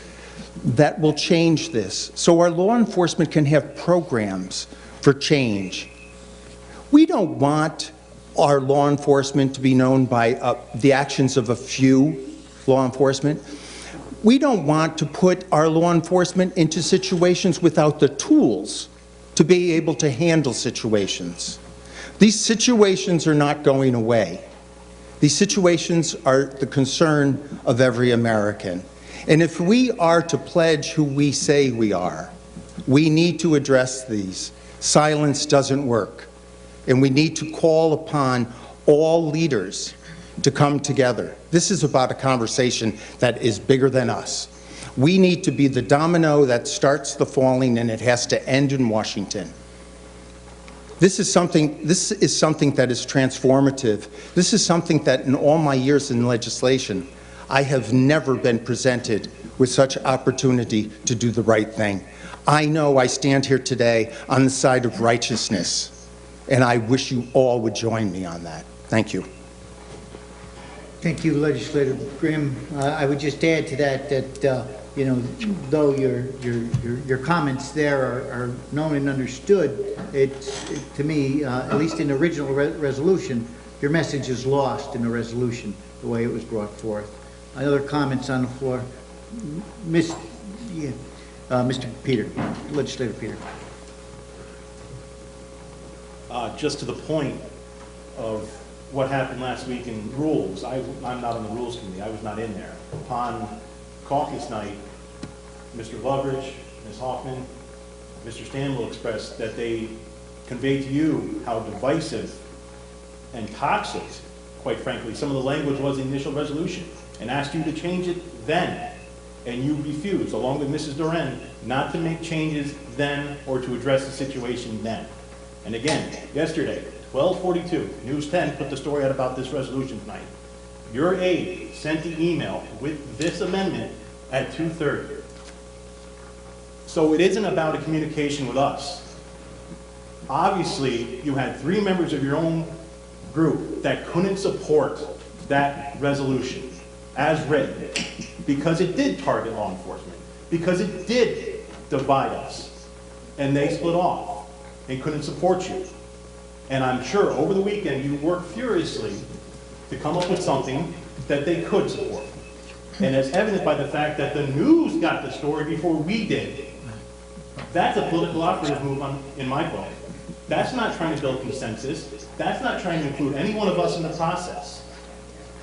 that will change this, so our law enforcement can have programs for change. We don't want our law enforcement to be known by the actions of a few law enforcement. We don't want to put our law enforcement into situations without the tools to be able to handle situations. These situations are not going away. These situations are the concern of every American. And if we are to pledge who we say we are, we need to address these. Silence doesn't work. And we need to call upon all leaders to come together. This is about a conversation that is bigger than us. We need to be the domino that starts the falling, and it has to end in Washington. This is something that is transformative. This is something that in all my years in legislation, I have never been presented with such opportunity to do the right thing. I know I stand here today on the side of righteousness, and I wish you all would join me on that. Thank you. Thank you, Legislator Grimm. I would just add to that you know, though your comments there are known and understood, to me, at least in the original resolution, your message is lost in the resolution, the way it was brought forth. Other comments on the floor? Mr. Peter, Legislator Peter. Just to the point of what happened last week in rules, I'm not on the rules committee, I was not in there. Upon caucus night, Mr. Loveridge, Ms. Hoffman, Mr. Stanwell expressed that they conveyed to you how divisive and toxic, quite frankly, some of the language was in the initial resolution, and asked you to change it then. And you refused, along with Mrs. Duren, not to make changes then or to address the situation then. And again, yesterday, 12:42, News 10 put the story out about this resolution tonight. Your aide sent the email with this amendment at 2:30. So it isn't about a communication with us. Obviously, you had 3 members of your own group that couldn't support that resolution as written because it did target law enforcement, because it did divide us, and they split off and couldn't support you. And I'm sure over the weekend you worked furiously to come up with something that they could support. And as evident by the fact that the news got the story before we did. That's a political operative move in my book. That's not trying to build consensus. That's not trying to include any one of us in the process.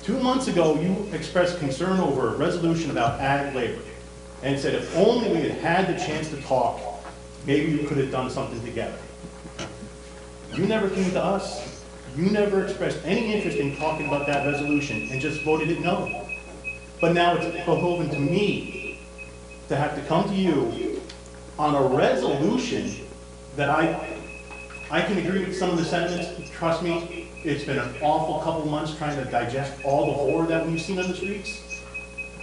2 months ago, you expressed concern over a resolution about ag labor and said if only we had had the chance to talk, maybe we could have done something together. You never came to us. You never expressed any interest in talking about that resolution and just voted it no. But now it's beholden to me to have to come to you on a resolution that I can agree with some of the sentiments. Trust me, It's been an awful couple months trying to digest all the horror that we've seen on the streets.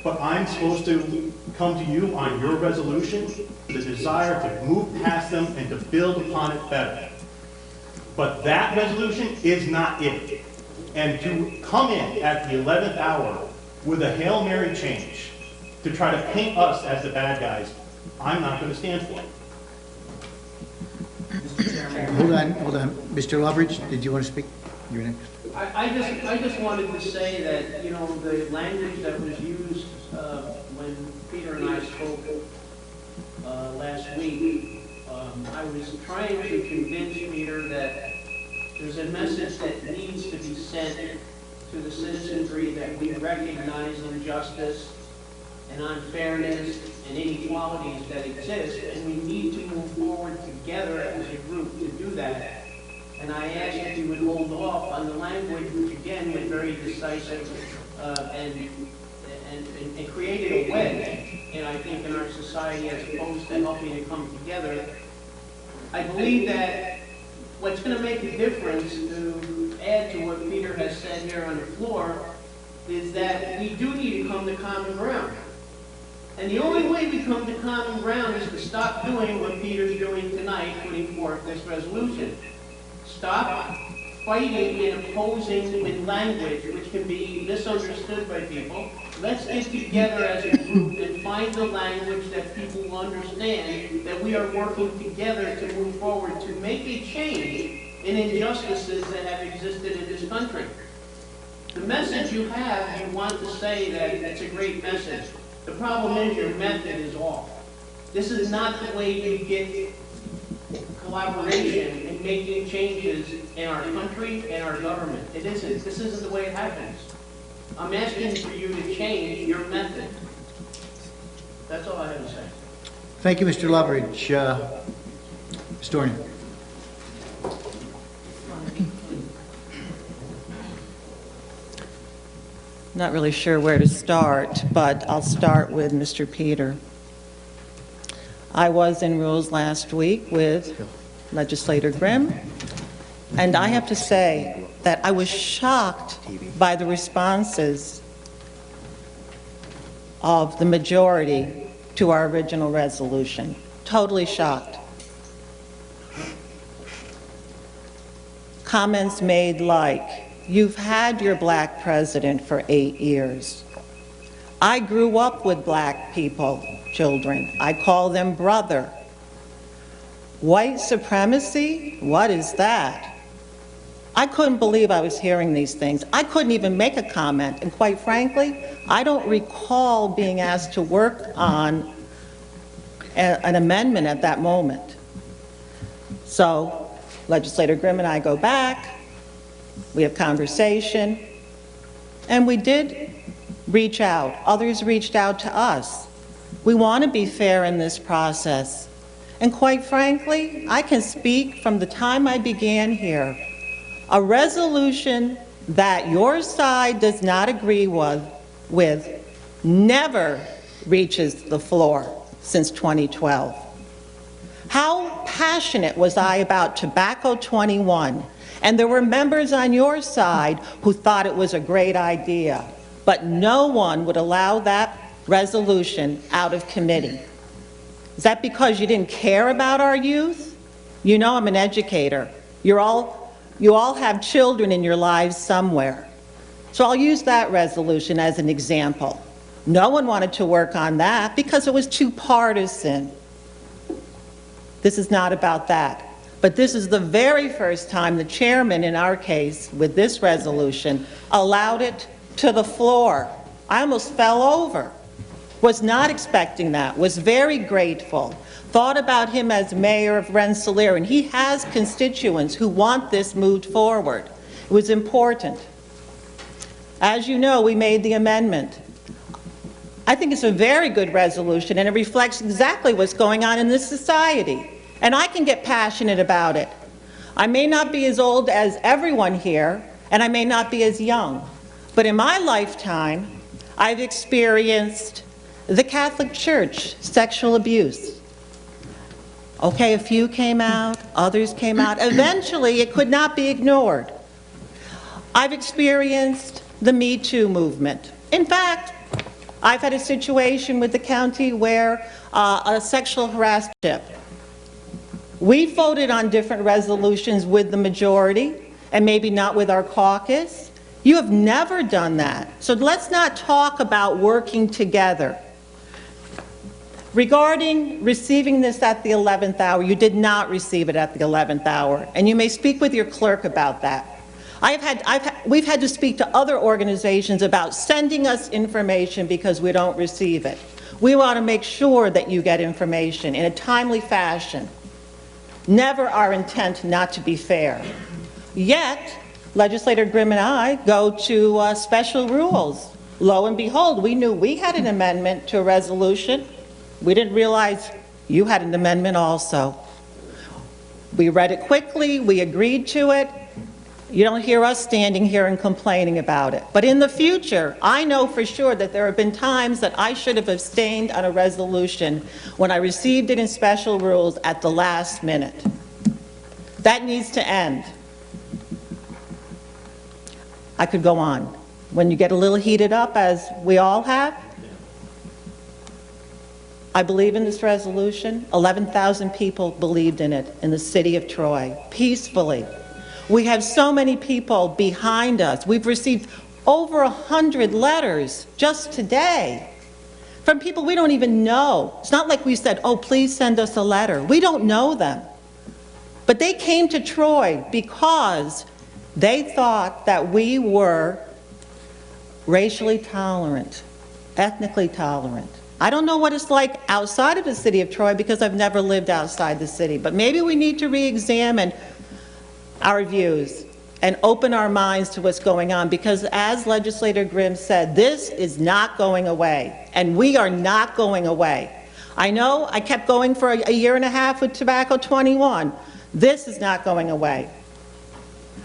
But I'm supposed to come to you on your resolution, the desire to move past them and to build upon it better. But that resolution is not it. And to come in at the 11th hour with a Hail Mary change to try to paint us as the bad guys, I'm not going to stand for it. Hold on. Mr. Loveridge, did you want to speak? You're next. I just wanted to say that, you know, the language that was used when Peter and I spoke last week, I was trying to convince Peter that there's a message that needs to be sent to the citizenry that we recognize injustice and unfairness and inequalities that exist, and we need to move forward together as a group to do that. And I asked if you would hold off on the language, which again was very decisive and created a wedge, and I think in our society as opposed to helping to come together. I believe that what's going to make a difference, to add to what Peter has said here on the floor, is that we do need to come to common ground. And the only way we come to common ground is to stop doing what Peter's doing tonight, putting forth this resolution. Stop fighting and opposing with language which can be misunderstood by people. Let's get together as a group and find the language that people will understand, that we are working together to move forward to make a change in injustices that have existed in this country. The message you have, you want to say that it's a great message. The problem is your method is off. This is not the way you get collaboration in making changes in our country and our government. It isn't. This isn't the way it happens. I'm asking for you to change your method. That's all I have to say. Thank you, Mr. Loveridge. Ms. Dornan. Not really sure where to start, but I'll start with Mr. Peter. I was in Rules last week with Legislator Grimm, and I have to say that I was shocked by the responses of the majority to our original resolution. Totally shocked. Comments made like, "You've had your black president for 8 years. I grew up with black people, children. I call them brother. White supremacy? What is that?" I couldn't believe I was hearing these things. I couldn't even make a comment, and quite frankly, I don't recall being asked to work on an amendment at that moment. So, Legislator Grimm and I go back, we have conversation, and we did reach out. Others reached out to us. We want to be fair in this process. And quite frankly, I can speak from the time I began here. A resolution that your side does not agree with never reaches the floor since 2012. How passionate was I about Tobacco 21? And there were members on your side who thought it was a great idea, but no one would allow that resolution out of committee. Is that because you didn't care about our youth? You know I'm an educator. You all have children in your lives somewhere. So I'll use that resolution as an example. No one wanted to work on that because it was too partisan. This is not about that. But this is the very first time the chairman, in our case, with this resolution, allowed it to the floor. I almost fell over. Was not expecting that, was very grateful. Thought about him as mayor of Rensselaer, and he has constituents who want this moved forward. It was important. As you know, we made the amendment. I think it's a very good resolution, and it reflects exactly what's going on in this society. And I can get passionate about it. I may not be as old as everyone here, and I may not be as young, but in my lifetime, I've experienced the Catholic Church, sexual abuse. Okay, a few came out, others came out. Eventually, it could not be ignored. I've experienced the Me Too movement. In fact, I've had a situation with the county where a sexual harassment. We voted on different resolutions with the majority and maybe not with our caucus. You have never done that. So let's not talk about working together. Regarding receiving this at the 11th hour, you did not receive it at the 11th hour, and you may speak with your clerk about that. We've had to speak to other organizations about sending us information because we don't receive it. We want to make sure that you get information in a timely fashion. Never our intent not to be fair. Yet, Legislator Grimm and I go to special rules. Lo and behold, we knew we had an amendment to a resolution. We didn't realize you had an amendment also. We read it quickly, we agreed to it. You don't hear us standing here and complaining about it. But in the future, I know for sure that there have been times that I should have abstained on a resolution when I received it in special rules at the last minute. That needs to end. I could go on. When you get a little heated up, as we all have, I believe in this resolution. 11,000 people believed in it in the city of Troy, peacefully. We have so many people behind us. We've received over 100 letters just today from people we don't even know. It's not like we said, oh, please send us a letter. We don't know them. But they came to Troy because they thought that we were racially tolerant, ethnically tolerant. I don't know what it's like outside of the city of Troy because I've never lived outside the city, but maybe we need to re-examine our views and open our minds to what's going on, because as Legislator Grimm said, this is not going away, and we are not going away. I know I kept going for a year and a half with Tobacco 21. This is not going away.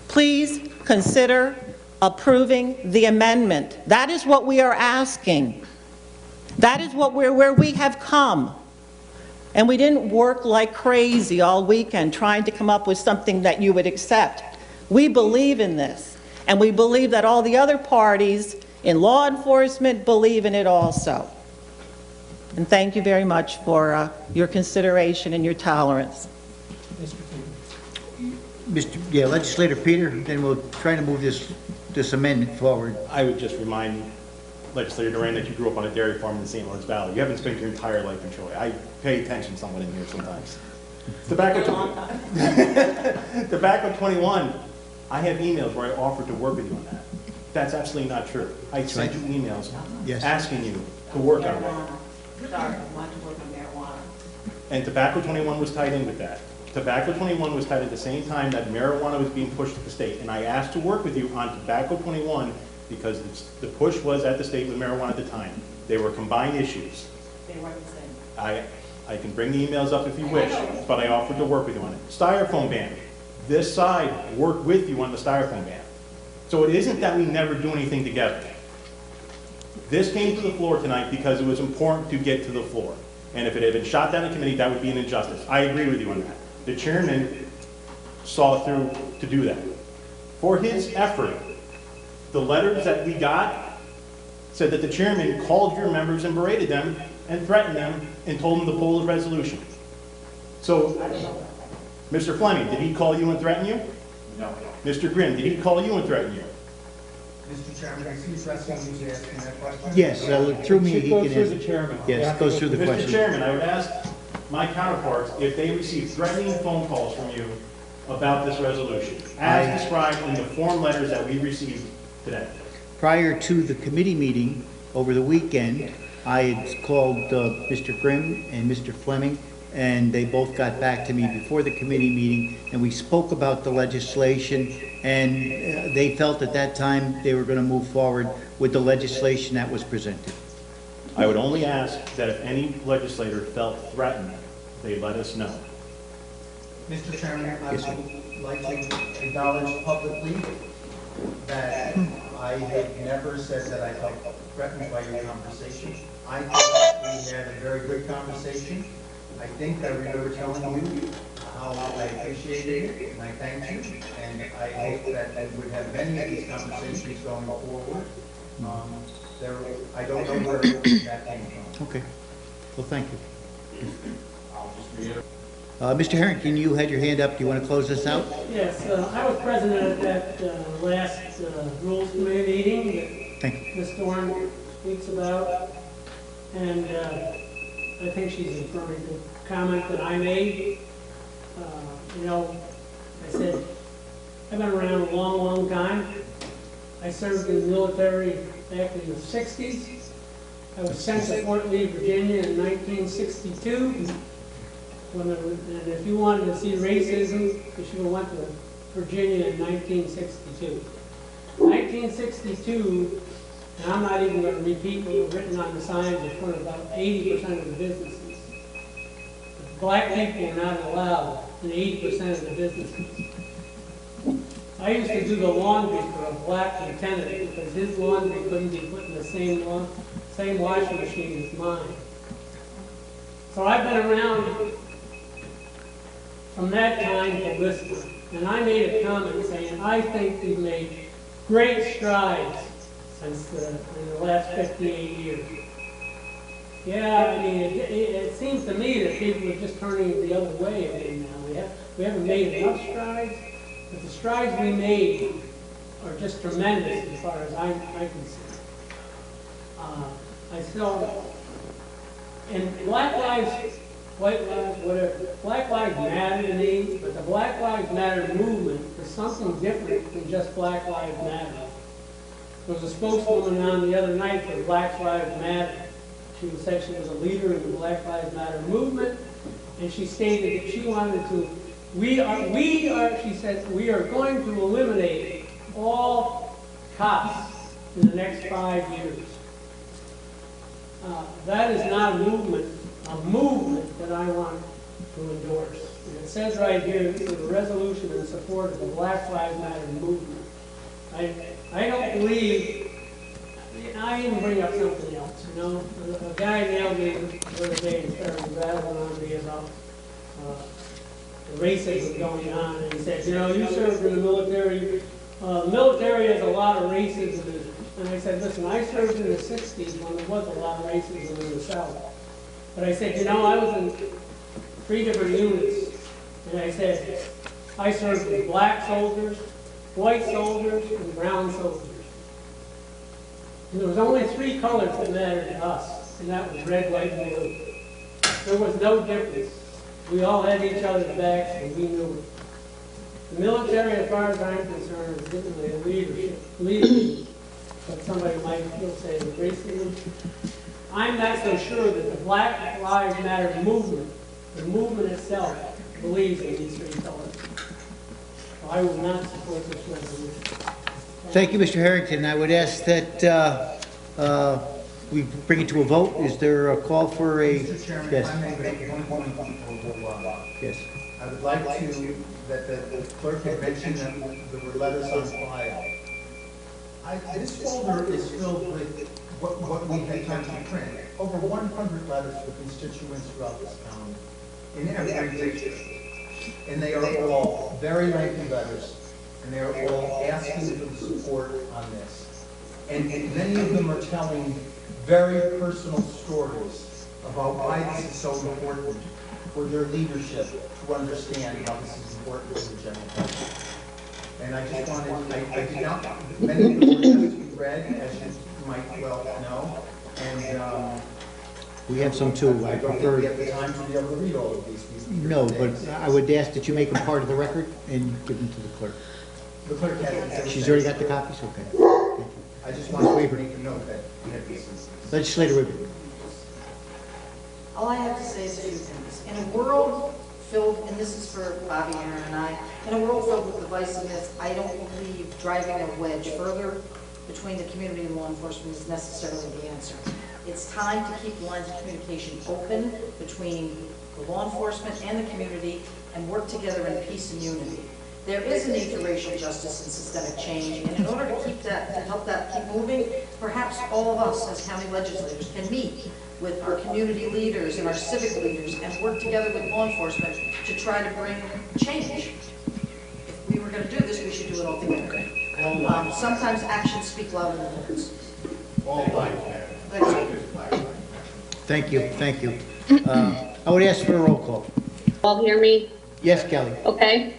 Please consider approving the amendment. That is what we are asking. That is where we have come. And we didn't work like crazy all weekend trying to come up with something that you would accept. We believe in this, and we believe that all the other parties in law enforcement believe in it also. And thank you very much for your consideration and your tolerance. Legislator Peter, then we'll try to move this amendment forward. I would just remind Legislator Duran that you grew up on a dairy farm in the St. Lawrence Valley. You haven't spent your entire life in Troy. I pay attention somewhat in here sometimes. Tobacco 21, I have emails where I offered to work with you on that. That's absolutely not true. I sent you emails asking you to work on that. Sorry, I want to work on marijuana. And Tobacco 21 was tied in with that. Tobacco 21 was tied at the same time that marijuana was being pushed to the state. And I asked to work with you on Tobacco 21 because the push was at the state with marijuana at the time. They were combined issues. They weren't the same. I can bring the emails up if you wish, but I offered to work with you on it. Styrofoam ban. This side worked with you on the styrofoam ban. So it isn't that we never do anything together. This came to the floor tonight because it was important to get to the floor. And if it had been shot down in committee, that would be an injustice. I agree with you on that. The chairman saw through to do that. For his effort, the letters that we got said that the chairman called your members and berated them and threatened them and told them to pull the resolution. So, Mr. Fleming, did he call you and threaten you? No. Mr. Grimm, did he call you and threaten you? Mr. Chairman, I see pressing you asking that question. Yes, through me, he can It goes through answer. the chairman. Yes, it goes through the question. Mr. Chairman, I would ask my counterparts if they received threatening phone calls from you about this resolution, as described in the form letters that we received today. Prior to the committee meeting over the weekend, I had called Mr. Grimm and Mr. Fleming, and they both got back to me before the committee meeting, and we spoke about the legislation, and they felt at that time they were going to move forward with the legislation that was presented. I would only ask that if any legislator felt threatened, they let us know. Mr. Chairman, I would like to acknowledge publicly that I have never said that I felt threatened by your conversation. I think we had a very good conversation. I think I remember telling you how I appreciated it, and I thank you, and I hope that I would have many of these conversations going forward. I don't know where that came from. Okay. Well, thank you. Mr. Harrington, you had your hand up. Do you want to close this out? Yes, I was president at that last Rules Committee meeting that Ms. Thorne speaks about, and I think she's referring to a comment that I made. You know, I said, I've been around a long, long time. I served in the military back in the 60s. I was sent to Fort Lee, Virginia in 1962. And if you wanted to see racism, you should have went to Virginia in 1962. 1962, and I'm not even going to repeat what was written on the signs in front of about 80% of the businesses. Black people are not allowed in 80% of the businesses. I used to do the laundry for a black lieutenant because his laundry couldn't be put in the same washing machine as mine. So I've been around from that time to this time. And I made a comment saying, I think we've made great strides since in the last 58 years. Yeah, I mean, it seems to me that people are just turning the other way again now. We haven't made enough strides, but the strides we made are just tremendous as far as I can see. I still, and Black Lives, White Lives, whatever, Black Lives Matter to me, but the Black Lives Matter movement is something different than just Black Lives Matter. There was a spokeswoman on the other night for Black Lives Matter. She said she was a leader in the Black Lives Matter movement, and she stated that she wanted to, she said, we are going to eliminate all cops in the next 5 years. That is not a movement that I want to endorse. And it says right here, this is a resolution in support of the Black Lives Matter movement. I don't believe, I even bring up something else, you know. A guy nailed me the other day and started battling on me about the racism going on, and he said, you know, you served in the military. The military has a lot of racism. And I said, listen, I served in the 60s when there was a lot of racism in the South. But I said, you know, I was in 3 different units. And I said, I served with black soldiers, white soldiers, and brown soldiers. And there was only 3 colors that mattered to us, and that was red, white, and blue. There was no difference. We all had each other's backs, and we knew it. The military, as far as I'm concerned, is definitely a leadership. But somebody might say the racism. I'm not so sure that the Black Lives Matter movement, the movement itself, believes in these 3 colors. So I will not support this resolution. Thank you, Mr. Harrington. I would ask that we bring it to a vote. Is there a call for a... Mr. Chairman, yes. if I may make one point before Yes. I would like to, that the clerk had mentioned that there were letters on file. This folder is filled with what we had time to print. Over 100 letters to constituents throughout this county, in every district. And they are all very lengthy letters, and they are all asking for the support on this. And many of them are telling very personal stories about why this is so important for their leadership to understand how this is important to the general public. And I just wanted, I did not, many of them were just to be read, as you might well know, and We have some too. I don't think prefer... we have the time to be able to read all of these. No, but I would ask that you make them part of the record and give them to the clerk. The clerk has it. She's already got the copies? Okay. Thank you. I just wanted to make a note that we have these. Legislator Rubin. All I have to say is a few things. In a world filled, and this is for Bobby, Aaron, and I, in a world filled with divisiveness, I don't believe driving a wedge further between the community and law enforcement is necessarily the answer. It's time to keep the lines of communication open between the law enforcement and the community and work together in peace and unity. There is a need for racial justice and systemic change, and in order to keep that, to help that keep moving, perhaps all of us as county legislators can meet with our community leaders and our civic leaders and work together with law enforcement to try to bring change. If we were going to do this, we should do it all together. Sometimes actions speak louder than words. Thank you, thank you. I would ask for a roll call. All hear me? Yes, Kelly? Okay.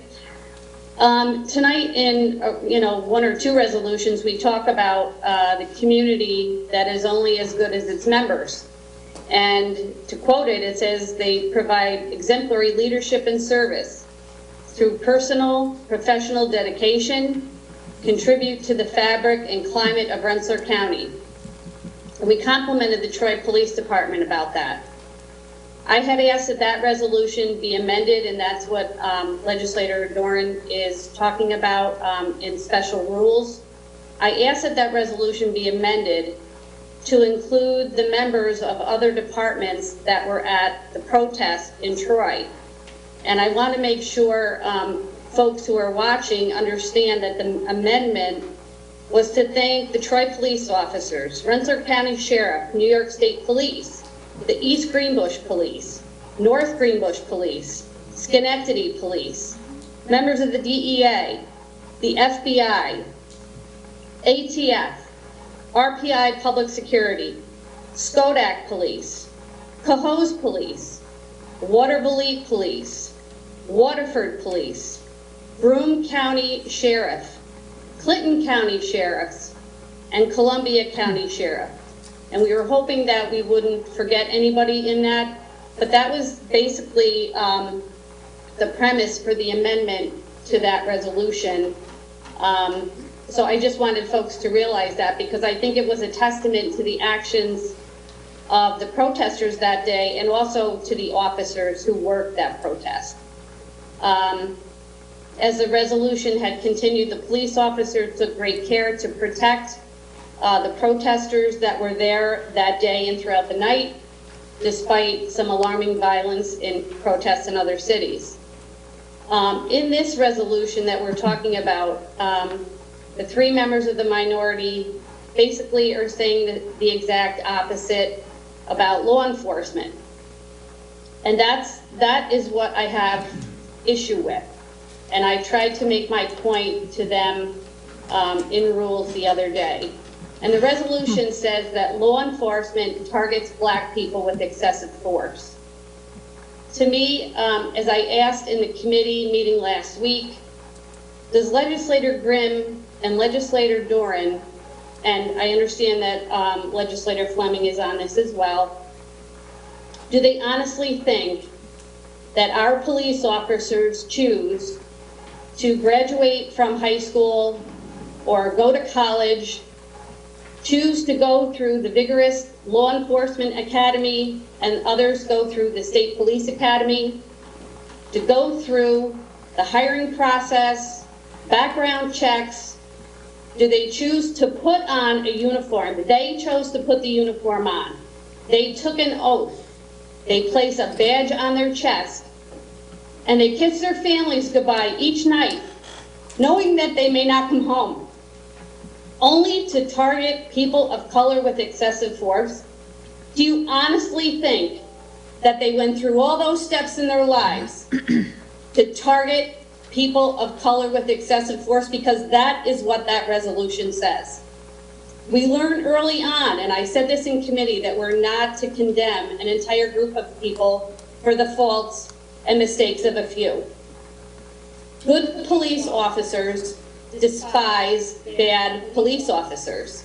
Tonight in, one or two resolutions, we talk about the community that is only as good as its members. And to quote it, it says they provide exemplary leadership and service through personal, professional dedication, contribute to the fabric and climate of Rensselaer County. And we complimented the Troy Police Department about that. I had asked that that resolution be amended, and that's what Legislator Doran is talking about in special rules. I asked that that resolution be amended to include the members of other departments that were at the protest in Troy. And I want to make sure folks who are watching understand that the amendment was to thank the Troy police officers, Rensselaer County Sheriff, New York State Police, the East Greenbush Police, North Greenbush Police, Schenectady Police, members of the DEA, the FBI, ATF, RPI Public Security, Skodak Police, Cohoes Police, Waterville Police, Waterford Police, Broome County Sheriff, Clinton County Sheriffs, and Columbia County Sheriff. And we were hoping that we wouldn't forget anybody in that, but that was basically the premise for the amendment to that resolution. So I just wanted folks to realize that, because I think it was a testament to the actions of the protesters that day and also to the officers who worked that protest. As the resolution had continued, the police officers took great care to protect the protesters that were there that day and throughout the night, despite some alarming violence in protests in other cities. In this resolution that we're talking about, the three members of the minority basically are saying the exact opposite about law enforcement. And that is what I have issue with. And I tried to make my point to them in rules the other day. And the resolution says that law enforcement targets Black people with excessive force. To me, as I asked in the committee meeting last week, does Legislator Grimm and Legislator Doran, and I understand that Legislator Fleming is on this as well, do they honestly think that our police officers choose to graduate from high school or go to college, choose to go through the vigorous law enforcement academy, and others go through the state police academy, to go through the hiring process, background checks? Do they choose to put on a uniform? They chose to put the uniform on. They took an oath. They place a badge on their chest, and they kiss their families goodbye each night, knowing that they may not come home, only to target people of color with excessive force? Do you honestly think that they went through all those steps in their lives to target people of color with excessive force? Because that is what that resolution says. We learned early on, and I said this in committee, that we're not to condemn an entire group of people for the faults and mistakes of a few. Good police officers despise bad police officers.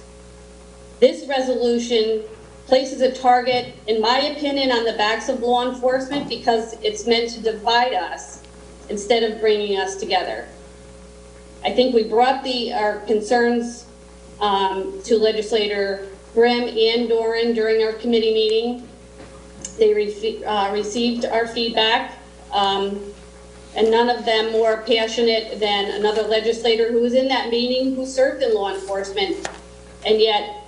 This resolution places a target, in my opinion, on the backs of law enforcement because it's meant to divide us instead of bringing us together. I think we brought our concerns to Legislator Grimm and Doran during our committee meeting. They received our feedback, and none of them more passionate than another legislator who was in that meeting who served in law enforcement and yet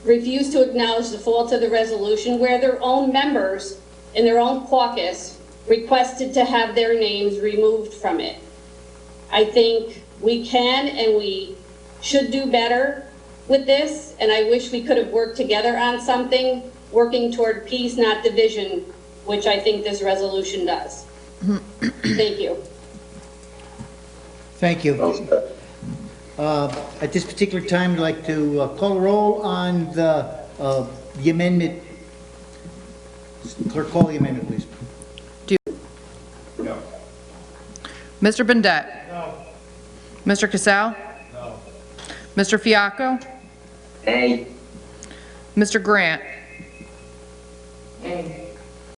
refused to acknowledge the faults of the resolution, where their own members in their own caucus requested to have their names removed from it. I think we can and we should do better with this, and I wish we could have worked together on something, working toward peace, not division, which I think this resolution does. Thank you. Thank you. At this particular time, I'd like to call a roll on the amendment. Clerk, call the amendment, please. No. Mr. Bendet? No. Mr. Casal? No. Mr. Fiacco? Nay. Mr. Grant? Nay.